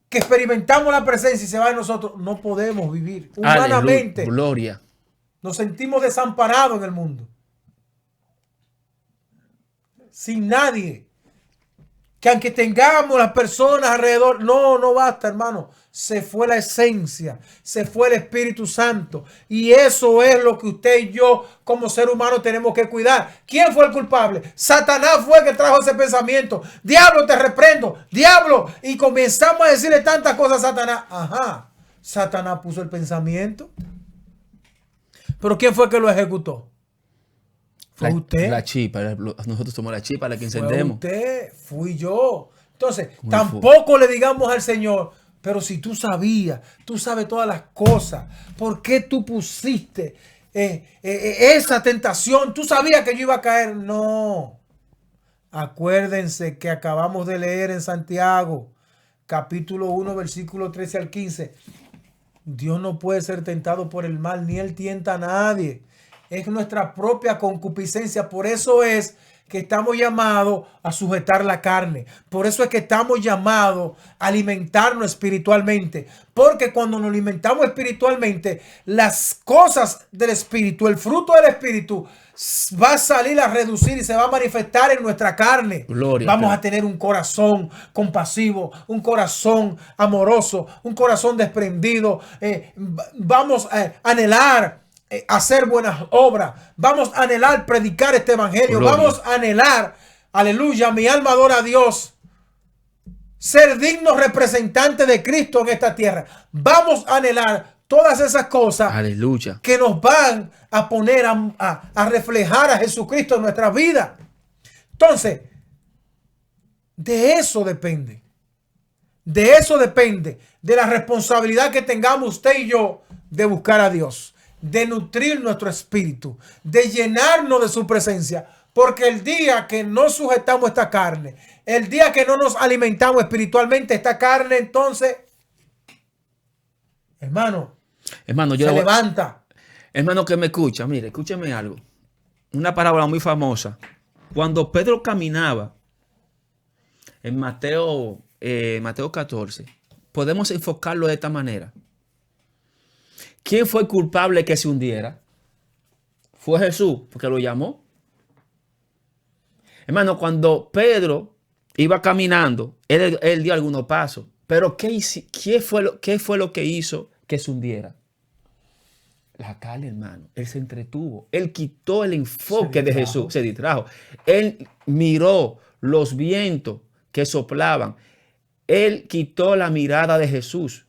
que experimentamos la presencia y se va de nosotros, no podemos vivir humanamente. Aleluya. Gloria. Nos sentimos desamparados en el mundo. Sin nadie. Que aunque tengamos las personas alrededor, no basta, hermano. Se fue la esencia, se fue el Espíritu Santo. Y eso es lo que usted y yo como ser humano tenemos que cuidar. ¿Quién fue el culpable? Satanás fue el que trajo ese pensamiento. Diablo, te reprendo. Diablo. Y comenzamos a decirle tantas cosas a Satanás. Ajá. Satanás puso el pensamiento. Pero ¿quién fue que lo ejecutó? Fue usted. La chispa. Nosotros somos la chispa la que encendemos. Fue usted, fui yo. Entonces, Muy tampoco le digamos al Señor, pero si tú sabías, tú sabes todas las cosas, ¿por qué tú pusiste esa tentación? Tú sabías que yo iba a caer. No. Acuérdense que acabamos de leer en Santiago, capítulo 1, versículo 13 al 15. Dios no puede ser tentado por el mal, ni él tienta a nadie. Es nuestra propia concupiscencia. Por eso es que estamos llamados a sujetar la carne. Por eso es que estamos llamados a alimentarnos espiritualmente. Porque cuando nos alimentamos espiritualmente, las cosas del espíritu, el fruto del espíritu, va a salir a reducir y se va a manifestar en nuestra carne. Gloria. Vamos a tener un corazón compasivo, un corazón amoroso, un corazón desprendido. Vamos a anhelar hacer buenas obras. Vamos a anhelar predicar este evangelio. Gloria. Vamos a anhelar, aleluya, mi alma adora a Dios, ser dignos representantes de Cristo en esta tierra. Vamos a anhelar todas esas cosas, Aleluya, que nos van a poner a reflejar a Jesucristo en nuestra vida. Entonces, de eso depende. De eso depende. De la responsabilidad que tengamos usted y yo de buscar a Dios, de nutrir nuestro espíritu, de llenarnos de su presencia. Porque el día que no sujetamos esta carne, el día que no nos alimentamos espiritualmente esta carne, entonces, hermano, yo se levanta. Hermano que me escucha, mire, escúcheme algo. Una parábola muy famosa. Cuando Pedro caminaba en Mateo 14, podemos enfocarlo de esta manera. ¿Quién fue el culpable que se hundiera? Fue Jesús, porque lo llamó. Hermano, cuando Pedro iba caminando, él dio algunos pasos. Pero ¿qué fue lo que hizo que se hundiera? La carne, hermano. Él se entretuvo. Él quitó el enfoque de Jesús. Se distrajo. Él miró los vientos que soplaban. Él quitó la mirada de Jesús.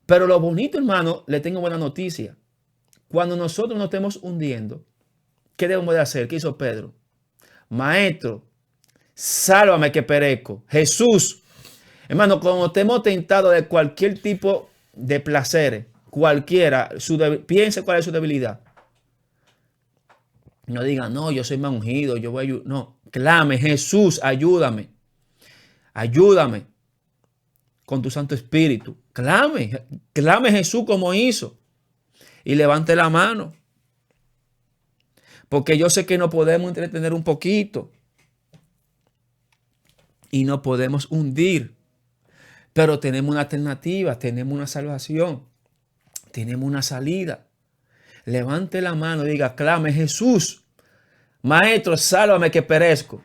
Pero lo bonito, hermano, le tengo buena noticia. Cuando nosotros nos estemos hundiendo, ¿qué debemos de hacer? ¿Qué hizo Pedro? Maestro, sálvame que perezco. Jesús, hermano, cuando estemos tentados de cualquier tipo de placeres, cualquiera, piense cuál es su debilidad. No diga, no, yo soy más ungido, yo voy a ayudar. No, clame, Jesús, ayúdame. Ayúdame con tu Santo Espíritu. Clame Jesús como hizo. Y levante la mano. Porque yo sé que no podemos entretener un poquito. Y no podemos hundir. Pero tenemos una alternativa, tenemos una salvación. Tenemos una salida. Levante la mano y diga, clame Jesús. Maestro, sálvame que perezco.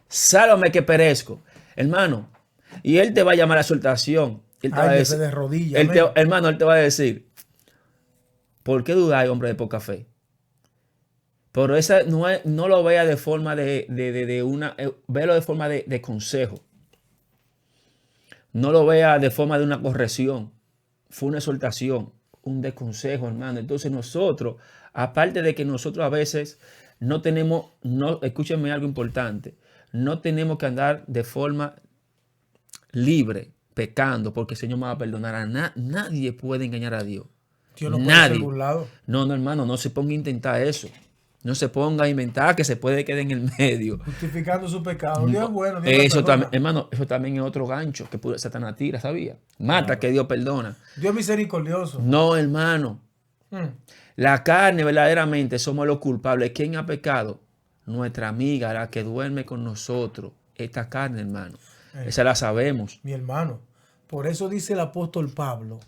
Sálvame que perezco. Hermano, y Él te va a llamar a exhortación. Él te va a decir, de rodillas, hermano, Él te va a decir, ¿por qué dudáis, hombre de poca fe? Pero esa no lo vea de forma velo de forma de consejo. No lo vea de forma de una corrección. Fue una exhortación, un desconsejo, hermano. Entonces nosotros, aparte de que nosotros a veces escúchenme algo importante, no tenemos que andar de forma libre, pecando, porque el Señor me va a perdonar. Nadie puede engañar a Dios. Dios no puede Nadie. ser burlado. No, hermano, no se ponga a intentar eso. No se ponga a inventar que se puede quedar en el medio. Justificando su pecado. Dios es bueno. Dios Eso lo perdona. también, hermano, eso también es otro gancho que Satanás tira, ¿sabía? Mata que Dios perdona. Dios misericordioso. No, hermano. Mm. La carne verdaderamente somos los culpables. ¿Quién ha pecado? Nuestra amiga, la que duerme con nosotros. Esta carne, hermano. Esa la sabemos. Mi hermano. Por eso dice el apóstol Pablo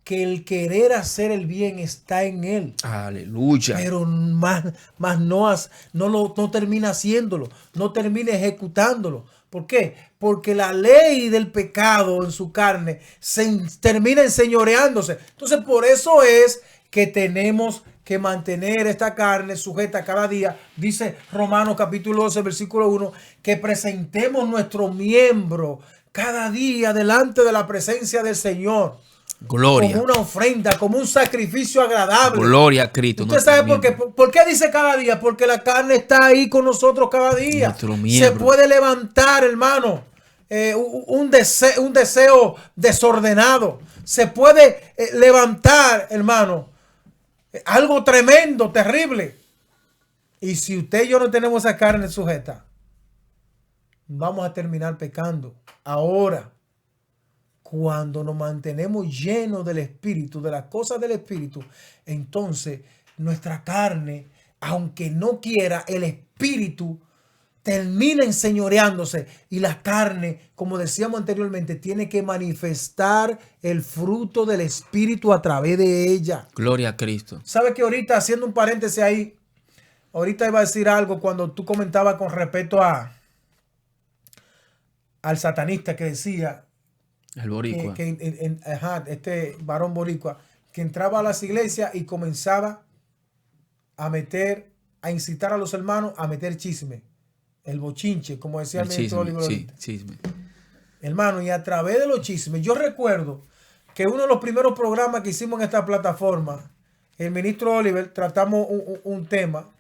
que el querer hacer el bien está en él. Aleluya. Pero más no termina haciéndolo. No termina ejecutándolo. ¿Por qué? Porque la ley del pecado en su carne termina enseñoreándose. Entonces, por eso es que tenemos que mantener esta carne sujeta cada día. Dice Romanos capítulo 12, versículo 1, que presentemos nuestro miembro cada día delante de la presencia del Señor. Gloria. Como una ofrenda, como un sacrificio agradable. Gloria a Cristo. ¿Usted sabe por qué dice cada día? Porque la carne está ahí con nosotros cada día. Nuestro miembro. Se puede levantar, hermano, un deseo desordenado. Se puede levantar, hermano, algo tremendo, terrible. Y si usted y yo no tenemos esa carne sujeta, vamos a terminar pecando. Ahora, cuando nos mantenemos llenos del Espíritu, de las cosas del Espíritu, entonces nuestra carne, aunque no quiera, el Espíritu termina enseñoreándose y la carne, como decíamos anteriormente, tiene que manifestar el fruto del Espíritu a través de ella. Gloria a Cristo. ¿Sabe que ahorita, haciendo un paréntesis ahí, ahorita iba a decir algo cuando tú comentabas con respecto al satanista que decía El boricua. este varón boricua que entraba a las iglesias y comenzaba a incitar a los hermanos a meter chisme, el bochinche, como decía el ministro Oliver. Sí, chisme. Hermano, y a través de los chismes, yo recuerdo que uno de los primeros programas que hicimos en esta plataforma, el ministro Oliver, tratamos un tema.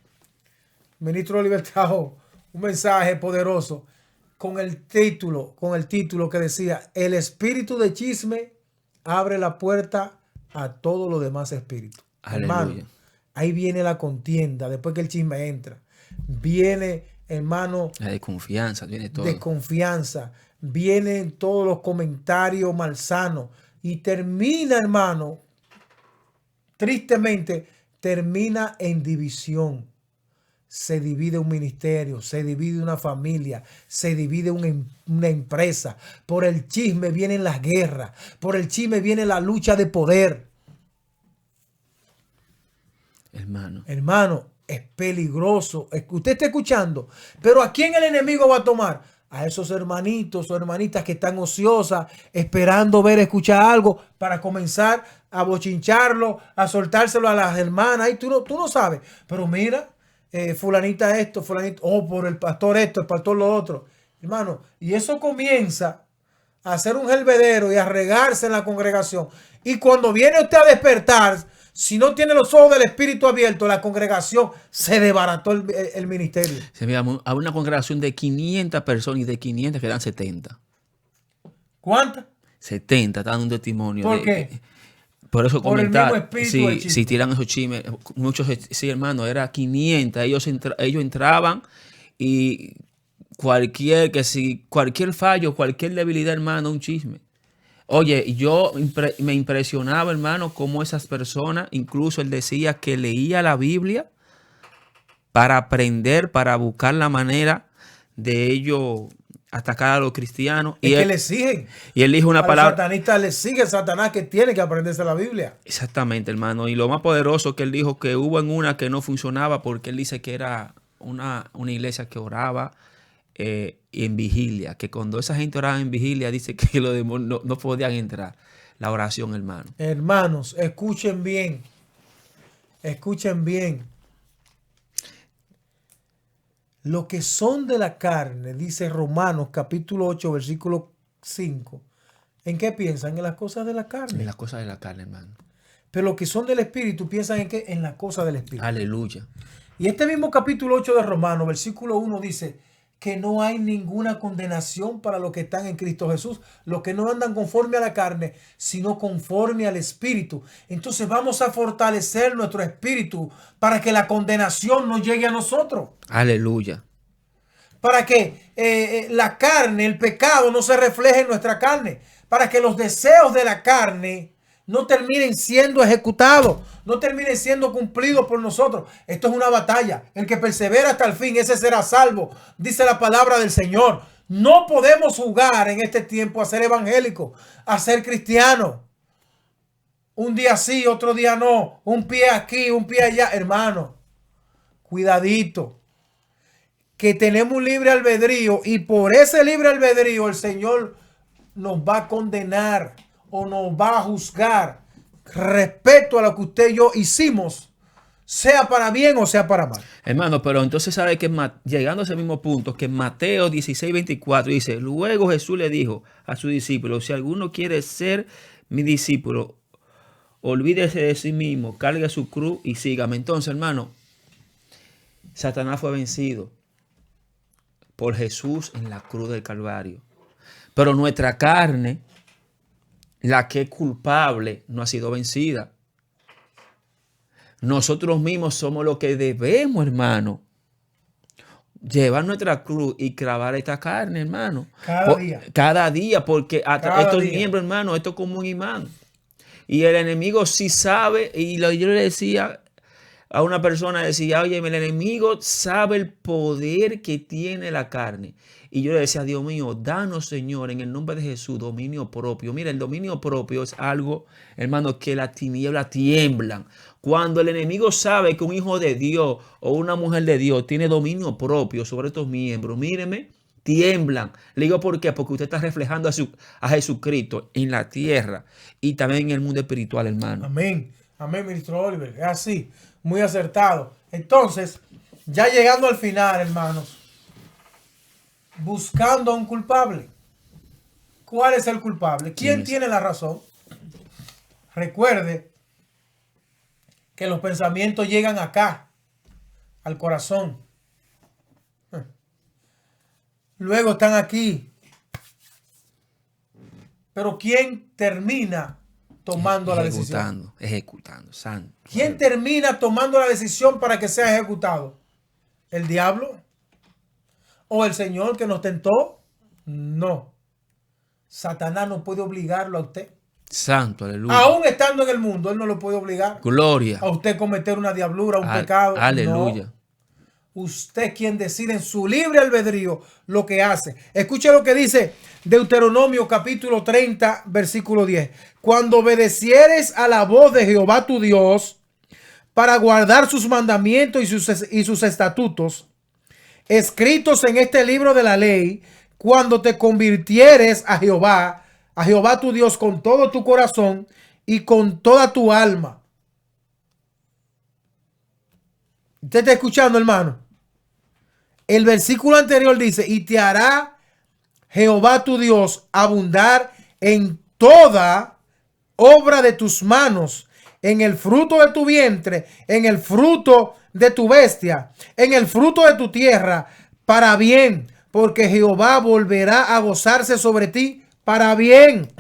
El ministro Oliver trajo un mensaje poderoso con el título que decía: el espíritu de chisme abre la puerta a todos los demás espíritus. Aleluya. Hermano, ahí viene la contienda después que el chisme entra. Viene, hermano, La desconfianza, viene todo. desconfianza, vienen todos los comentarios malsanos y termina, hermano, tristemente, termina en división. Se divide un ministerio, se divide una familia, se divide una empresa. Por el chisme vienen las guerras, por el chisme viene la lucha de poder. Hermano, es peligroso. Usted está escuchando, pero ¿a quién el enemigo va a tomar? A esos hermanitos o hermanitas que están ociosas, esperando escuchar algo para comenzar a bochincharlo, a soltárselo a las hermanas. Y tú no sabes, pero mira, fulanita esto, fulanita, por el pastor esto, el pastor lo otro. Hermano, y eso comienza a hacer un helvedero y a regarse en la congregación. Y cuando viene usted a despertar, si no tiene los ojos del Espíritu abiertos, la congregación se desbarató el ministerio. Se mira a una congregación de 500 personas y de 500 quedan 70. ¿Cuántas? 70, están dando un testimonio. ¿Por qué? Por eso Por comentar, el mismo espíritu del chisme. si tiran esos chismes, muchos, sí, hermano, era 500, ellos entraban y cualquier fallo, cualquier debilidad, hermano, un chisme. Oye, me impresionaba, hermano, cómo esas personas, incluso él decía que leía la Biblia para aprender, para buscar la manera de ello atacar a los cristianos. Es que le exigen. Y él dijo una a palabra. Los satanistas le sigue Satanás que tiene que aprenderse la Biblia. Exactamente, hermano. Y lo más poderoso que él dijo que hubo en una que no funcionaba porque él dice que era una iglesia que oraba en vigilia. Que cuando esa gente oraba en vigilia, dice que los demonios no podían entrar. La oración, hermano. Hermanos, escuchen bien. Escuchen bien. Lo que son de la carne, dice Romanos capítulo 8, versículo 5. ¿En qué piensan? En las cosas de la carne. En las cosas de la carne, hermano. Pero lo que son del Espíritu, ¿piensan en qué? En las cosas del Espíritu. Aleluya. Y este mismo capítulo 8 de Romanos, versículo 1 dice que no hay ninguna condenación para los que están en Cristo Jesús, los que no andan conforme a la carne, sino conforme al Espíritu. Entonces vamos a fortalecer nuestro espíritu para que la condenación no llegue a nosotros. Aleluya. Para que la carne, el pecado no se refleje en nuestra carne. Para que los deseos de la carne no terminen siendo ejecutados, no terminen siendo cumplidos por nosotros. Esto es una batalla. El que persevera hasta el fin, ese será salvo, dice la palabra del Señor. No podemos jugar en este tiempo a ser evangélicos, a ser cristianos. Un día sí, otro día no. Un pie aquí, un pie allá. Hermano, cuidadito. Que tenemos un libre albedrío y por ese libre albedrío el Señor nos va a condenar o nos va a juzgar respecto a lo que usted y yo hicimos, sea para bien o sea para mal. Hermano, pero entonces sabe que llegando a ese mismo punto, que en Mateo 16:24 dice, luego Jesús le dijo a sus discípulos, si alguno quiere ser mi discípulo, olvídese de sí mismo, cargue su cruz y sígame. Entonces, hermano, Satanás fue vencido por Jesús en la cruz del Calvario. Pero nuestra carne, la que es culpable, no ha sido vencida. Nosotros mismos somos los que debemos, hermano, llevar nuestra cruz y clavar esta carne, hermano. Cada día, porque hasta estos miembros, hermano, esto es como un imán. Y el enemigo sí sabe, y yo le decía a una persona, decía, oye, el enemigo sabe el poder que tiene la carne. Y yo le decía, Dios mío, danos, Señor, en el nombre de Jesús, dominio propio. Mira, el dominio propio es algo, hermano, que las tinieblas tiemblan. Cuando el enemigo sabe que un hijo de Dios o una mujer de Dios tiene dominio propio sobre estos miembros, míreme, tiemblan. Le digo, ¿por qué? Porque usted está reflejando a Jesucristo en la tierra y también en el mundo espiritual, hermano. Amén. Amén, ministro Oliver. Es así. Muy acertado. Entonces, ya llegando al final, hermanos, buscando a un culpable. ¿Cuál es el culpable? ¿Quién tiene la razón? Recuerde que los pensamientos llegan acá, al corazón. Luego están aquí. Pero ¿quién termina tomando la decisión? Ejecutando, santo. ¿Quién termina tomando la decisión para que sea ejecutado? ¿El diablo? ¿O el Señor que nos tentó? No. Satanás no puede obligarlo a usted. Santo, aleluya. Aún estando en el mundo, él no lo puede obligar. Gloria. A usted cometer una diablura, un pecado. Aleluya. No. Usted quien decide en su libre albedrío lo que hace. Escuche lo que dice Deuteronomio capítulo 30, versículo 10. Cuando obedecieres a la voz de Jehová tu Dios para guardar sus mandamientos y sus estatutos, escritos en este libro de la ley, cuando te convirtieres a Jehová tu Dios con todo tu corazón y con toda tu alma. ¿Usted está escuchando, hermano? El versículo anterior dice, y te hará Jehová tu Dios abundar en toda obra de tus manos, en el fruto de tu vientre, en el fruto de tu bestia, en el fruto de tu tierra, para bien, porque Jehová volverá a gozarse sobre ti para bien,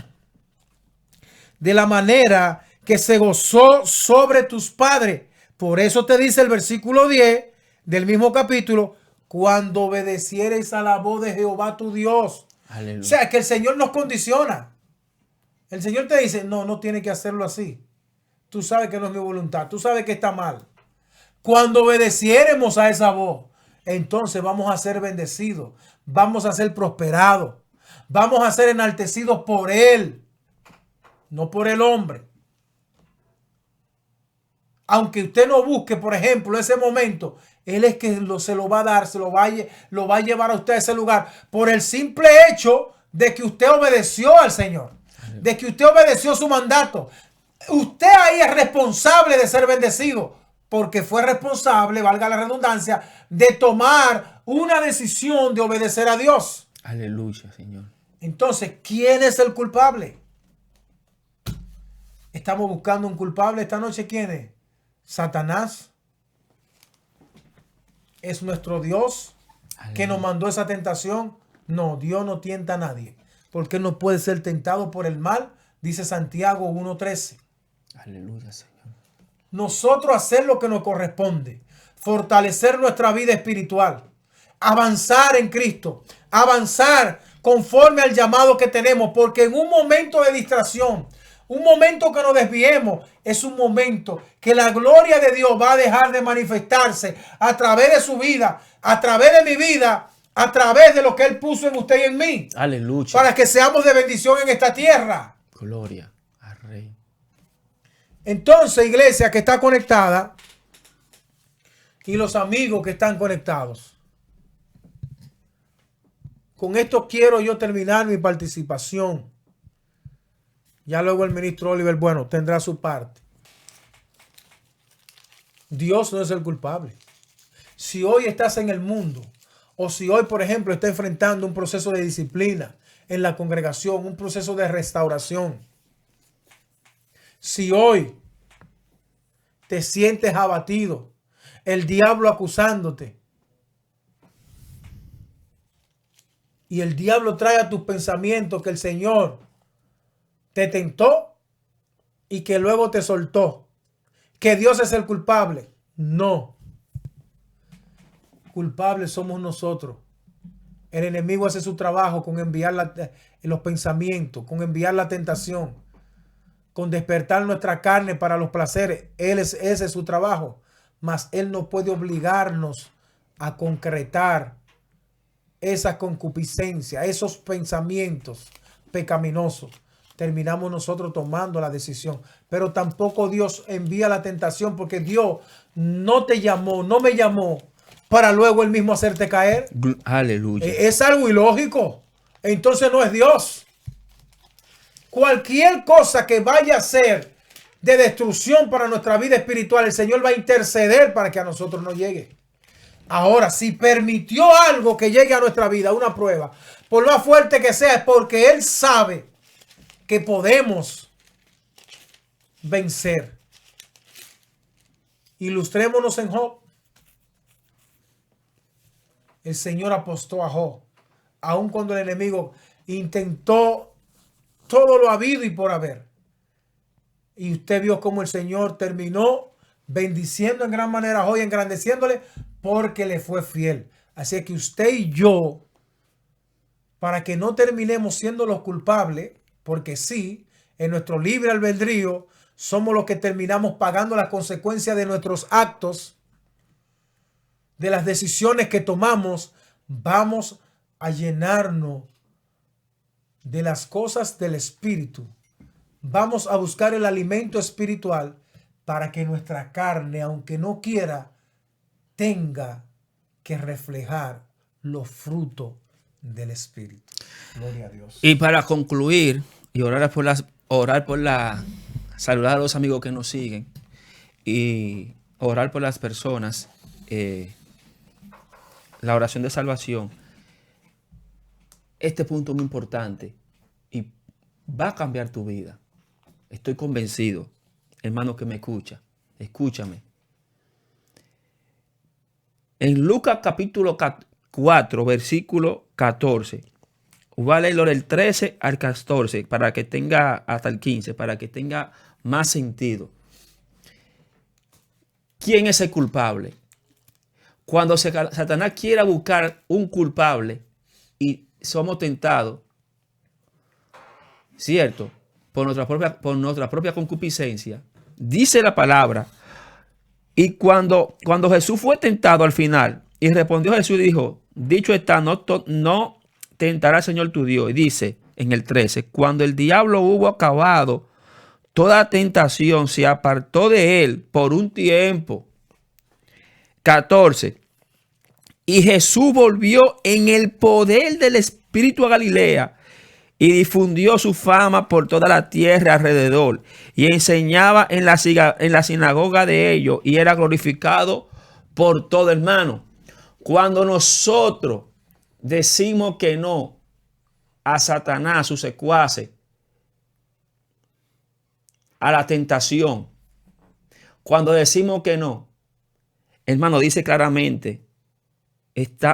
de la manera que se gozó sobre tus padres. Por eso te dice el versículo 10 del mismo capítulo, cuando obedecieres a la voz de Jehová tu Dios. Aleluya. O sea, que el Señor nos condiciona. El Señor te dice, no, no tiene que hacerlo así. Tú sabes que no es mi voluntad. Tú sabes que está mal. Cuando obedeciéremos a esa voz, entonces vamos a ser bendecidos. Vamos a ser prosperados. Vamos a ser enaltecidos por Él. No por el hombre. Aunque usted no busque, por ejemplo, ese momento, Él es que se lo va a dar, lo va a llevar a usted a ese lugar por el simple hecho de que usted obedeció al Señor, de que usted obedeció su mandato. Usted ahí es responsable de ser bendecido, porque fue responsable, valga la redundancia, de tomar una decisión de obedecer a Dios. Aleluya, Señor. Entonces, ¿quién es el culpable? Estamos buscando un culpable esta noche. ¿Quién es? ¿Satanás? ¿Es nuestro Dios que nos mandó esa tentación? No, Dios no tienta a nadie, porque no puede ser tentado por el mal, dice Santiago 1:13. Aleluya, Señor. Nosotros hacer lo que nos corresponde, fortalecer nuestra vida espiritual, avanzar en Cristo, avanzar conforme al llamado que tenemos, porque en un momento de distracción, un momento que nos desviemos, es un momento que la gloria de Dios va a dejar de manifestarse a través de su vida, a través de mi vida, a través de lo que Él puso en usted y en mí. Aleluya. Para que seamos de bendición en esta tierra. Gloria al Rey. Entonces, iglesia que está conectada y los amigos que están conectados, con esto quiero yo terminar mi participación. Ya luego el ministro Oliver, bueno, tendrá su parte. Dios no es el culpable. Si hoy estás en el mundo, o si hoy, por ejemplo, estás enfrentando un proceso de disciplina en la congregación, un proceso de restauración, si hoy te sientes abatido, el diablo acusándote, y el diablo trae a tus pensamientos que el Señor te tentó y que luego te soltó, que Dios es el culpable. No. Culpables somos nosotros. El enemigo hace su trabajo con enviar los pensamientos, con enviar la tentación, con despertar nuestra carne para los placeres. Ese es su trabajo. Mas Él no puede obligarnos a concretar esa concupiscencia, esos pensamientos pecaminosos. Terminamos nosotros tomando la decisión. Pero tampoco Dios envía la tentación, porque Dios no te llamó, no me llamó para luego Él mismo hacerte caer. Aleluya. Es algo ilógico. Entonces no es Dios. Cualquier cosa que vaya a ser de destrucción para nuestra vida espiritual, el Señor va a interceder para que a nosotros no llegue. Ahora, si permitió algo que llegue a nuestra vida, una prueba, por más fuerte que sea, es porque Él sabe que podemos vencer. Ilustrémonos en Job. El Señor apostó a Job, aun cuando el enemigo intentó todo lo habido y por haber. Y usted vio cómo el Señor terminó bendiciendo en gran manera a Job y engrandeciéndole porque le fue fiel. Así que usted y yo, para que no terminemos siendo los culpables, porque sí, en nuestro libre albedrío somos los que terminamos pagando las consecuencias de nuestros actos, de las decisiones que tomamos. Vamos a llenarnos de las cosas del Espíritu. Vamos a buscar el alimento espiritual para que nuestra carne, aunque no quiera, tenga que reflejar los frutos del Espíritu. Gloria a Dios. Y para concluir y saludar a los amigos que nos siguen y orar por las personas, la oración de salvación, este punto es muy importante y va a cambiar tu vida. Estoy convencido, hermano que me escucha, escúchame. En Lucas capítulo 4, versículo 14, voy a leerlo del 13 al 14 para que tenga, hasta el 15, para que tenga más sentido. ¿Quién es el culpable? Cuando Satanás quiera buscar un culpable y somos tentados, ¿cierto? Por nuestra propia concupiscencia, dice la palabra. Y cuando Jesús fue tentado al final, y respondió Jesús y dijo, dicho está, no tentará al Señor tu Dios. Y dice en el 13, cuando el diablo hubo acabado toda tentación, se apartó de él por un tiempo. 14. Y Jesús volvió en el poder del Espíritu a Galilea y difundió su fama por toda la tierra alrededor y enseñaba en la sinagoga de ellos y era glorificado por todo, hermano. Cuando nosotros decimos que no a Satanás, a sus secuaces, a la tentación, cuando decimos que no, hermano, dice claramente,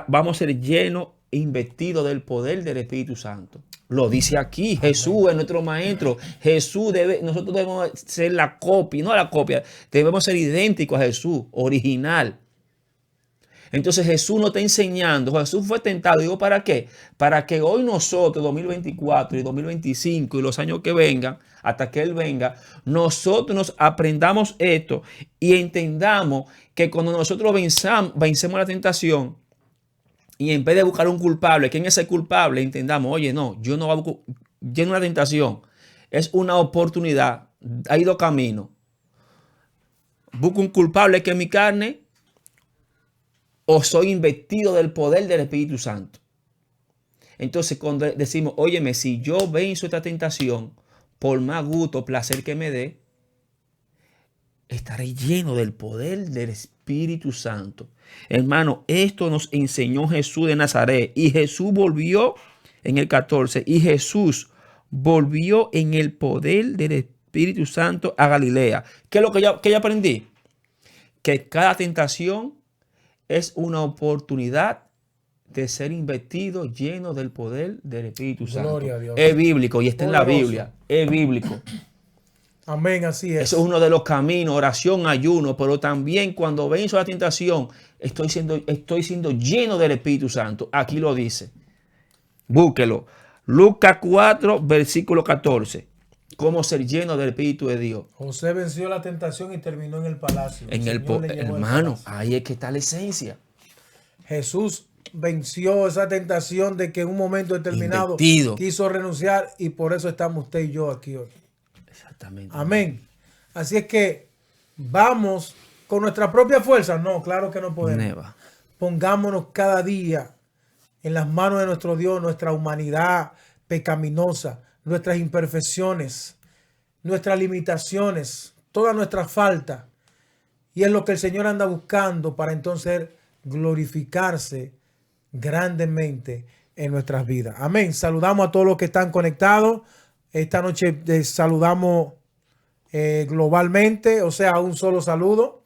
vamos a ser llenos e investidos del poder del Espíritu Santo. Lo dice aquí, Jesús es nuestro maestro. Nosotros debemos ser la copia, no la copia, debemos ser idénticos a Jesús, original. Entonces Jesús nos está enseñando, Jesús fue tentado, digo, ¿para qué? Para que hoy nosotros, 2024 y 2025 y los años que vengan, hasta que Él venga, nosotros nos aprendamos esto y entendamos que cuando nosotros vencemos la tentación, y en vez de buscar un culpable, ¿quién es el culpable? Entendamos, oye, no, yo no busco, lleno una tentación, es una oportunidad, hay dos caminos. Busco un culpable que es mi carne, o soy investido del poder del Espíritu Santo. Entonces, cuando decimos, óyeme, si yo venzo esta tentación, por más gusto, placer que me dé, estaré lleno del poder del Espíritu Santo. Hermano, esto nos enseñó Jesús de Nazaret. Y Jesús volvió en el 14. Y Jesús volvió en el poder del Espíritu Santo a Galilea. ¿Qué es lo que yo aprendí? Que cada tentación es una oportunidad de ser investido lleno del poder del Espíritu Santo. Gloria a Dios. Es bíblico y está en la Poderoso. Biblia. Es bíblico. Amén, así es. Eso es uno de los caminos, oración, ayuno, pero también cuando venzo la tentación, estoy siendo lleno del Espíritu Santo. Aquí lo dice. Búsquelo. Lucas 4, versículo 14. Cómo ser lleno del Espíritu de Dios. José venció la tentación y terminó en el palacio. Hermano, ahí es que está la esencia. Jesús venció esa tentación de que en un momento determinado Invertido. quiso renunciar y por eso estamos usted y yo aquí hoy. Exactamente. Amén. Así es que vamos con nuestra propia fuerza. No, claro que no podemos. Neva. Pongámonos cada día en las manos de nuestro Dios, nuestra humanidad pecaminosa, nuestras imperfecciones, nuestras limitaciones, todas nuestras faltas. Y es lo que el Señor anda buscando para entonces glorificarse grandemente en nuestras vidas. Amén. Saludamos a todos los que están conectados. Esta noche saludamos globalmente, o sea, un solo saludo.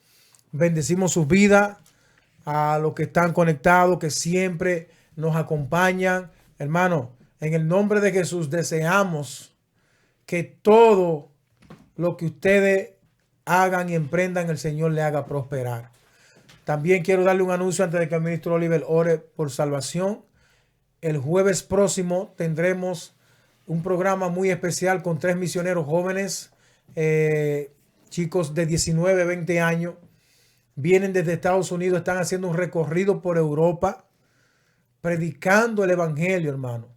Bendecimos sus vidas a los que están conectados, que siempre nos acompañan. Hermano, en el nombre de Jesús deseamos que todo lo que ustedes hagan y emprendan, el Señor le haga prosperar. También quiero darle un anuncio antes de que el ministro Oliver ore por salvación. El jueves próximo tendremos un programa muy especial con 3 misioneros jóvenes, chicos de 19, 20 años. Vienen desde Estados Unidos, están haciendo un recorrido por Europa, predicando el evangelio, hermano.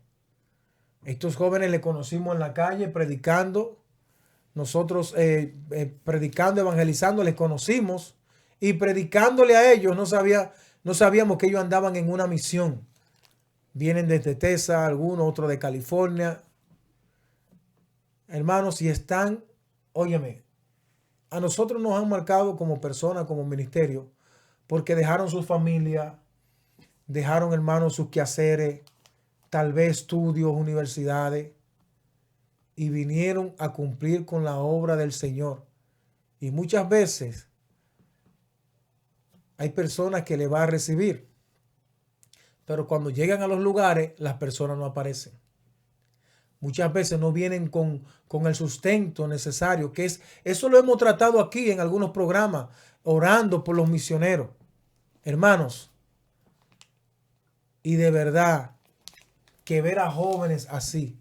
Estos jóvenes le conocimos en la calle, predicando. Nosotros predicando, evangelizando, les conocimos. Y predicándole a ellos, no sabíamos que ellos andaban en una misión. Vienen desde Texas, algunos, otros de California. Hermanos, y están, óyeme, a nosotros nos han marcado como personas, como ministerio, porque dejaron sus familias, dejaron, hermanos, sus quehaceres, tal vez estudios, universidades, y vinieron a cumplir con la obra del Señor. Y muchas veces hay personas que le va a recibir, pero cuando llegan a los lugares, las personas no aparecen. Muchas veces no vienen con el sustento necesario, eso lo hemos tratado aquí en algunos programas, orando por los misioneros. Hermanos, y de verdad que ver a jóvenes así,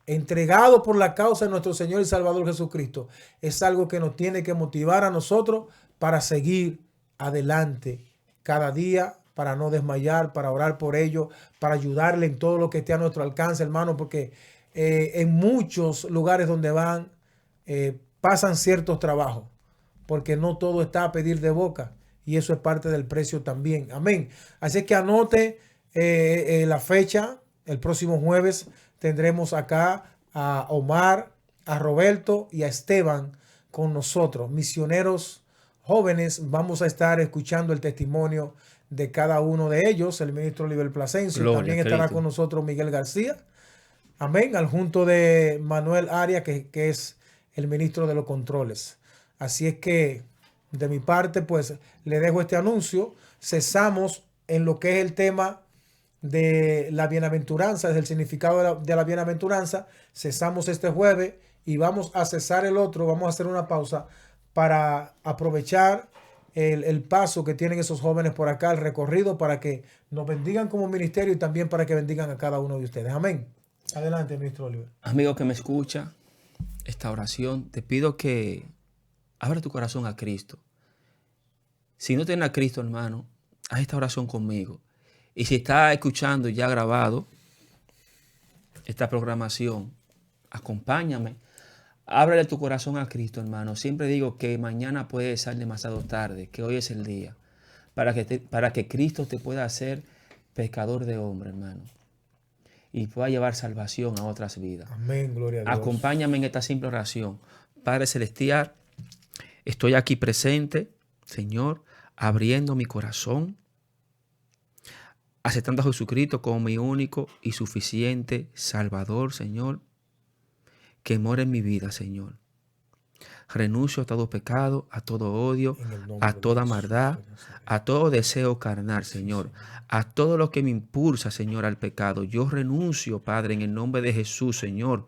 entregados por la causa de nuestro Señor y Salvador Jesucristo, es algo que nos tiene que motivar a nosotros para seguir adelante cada día, para no desmayar, para orar por ellos, para ayudarle en todo lo que esté a nuestro alcance, hermano, porque en muchos lugares donde van pasan ciertos trabajos, porque no todo está a pedir de boca, y eso es parte del precio también. Amén. Así que anote la fecha. El próximo jueves tendremos acá a Omar, a Roberto y a Esteban con nosotros, misioneros jóvenes. Vamos a estar escuchando el testimonio de cada uno de ellos, el ministro Oliver Plasencia. También estará con nosotros Miguel García. Amén, al junto de Manuel Arias, que es el ministro de los controles. Así es que de mi parte, pues le dejo este anuncio. Cesamos en lo que es el tema de la bienaventuranza, es el significado de la bienaventuranza. Cesamos este jueves y vamos a cesar el otro. Vamos a hacer una pausa para aprovechar el paso que tienen esos jóvenes por acá, el recorrido, para que nos bendigan como ministerio y también para que bendigan a cada uno de ustedes. Amén. Adelante, ministro Oliver. Amigo que me escucha, esta oración, te pido que abra tu corazón a Cristo. Si no tienes a Cristo, hermano, haz esta oración conmigo. Y si estás escuchando ya grabado esta programación, acompáñame. Ábrele tu corazón a Cristo, hermano. Siempre digo que mañana puede ser demasiado tarde, que hoy es el día, para que Cristo te pueda hacer pescador de hombre, hermano, y pueda llevar salvación a otras vidas. Amén, gloria a Dios. Acompáñame en esta simple oración. Padre Celestial, estoy aquí presente, Señor, abriendo mi corazón, aceptando a Jesucristo como mi único y suficiente Salvador, Señor, que mora en mi vida, Señor. Renuncio a todo pecado, a todo odio, a toda maldad, a todo deseo carnal, Señor, a todo lo que me impulsa, Señor, al pecado. Yo renuncio, Padre, en el nombre de Jesús, Señor.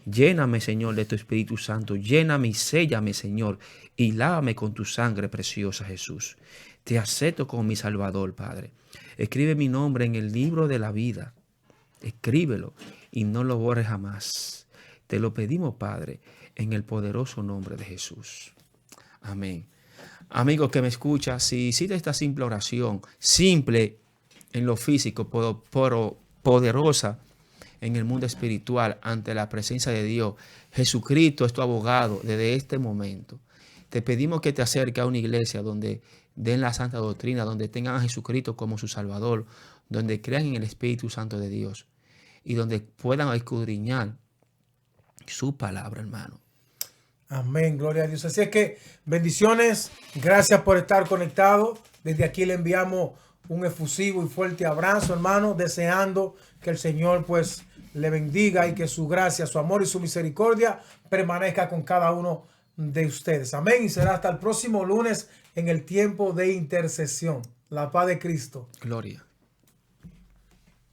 Lléname, Señor, de tu Espíritu Santo. Lléname y séllame, Señor, y lávame con tu sangre preciosa, Jesús. Te acepto como mi Salvador, Padre. Escribe mi nombre en el libro de la vida. Escríbelo y no lo borres jamás. Te lo pedimos, Padre, en el poderoso nombre de Jesús. Amén. Amigo que me escucha, si hiciste esta simple oración, simple en lo físico, pero poderosa en el mundo espiritual, ante la presencia de Dios, Jesucristo es tu abogado desde este momento. Te pedimos que te acerques a una iglesia donde den la santa doctrina, donde tengan a Jesucristo como su Salvador, donde crean en el Espíritu Santo de Dios y donde puedan escudriñar su palabra, hermano. Amén, gloria a Dios. Así es que bendiciones, gracias por estar conectado. Desde aquí le enviamos un efusivo y fuerte abrazo, hermano, deseando que el Señor pues le bendiga y que su gracia, su amor y su misericordia permanezca con cada uno de ustedes. Amén. Y será hasta el próximo lunes en el tiempo de intercesión. La paz de Cristo. Gloria.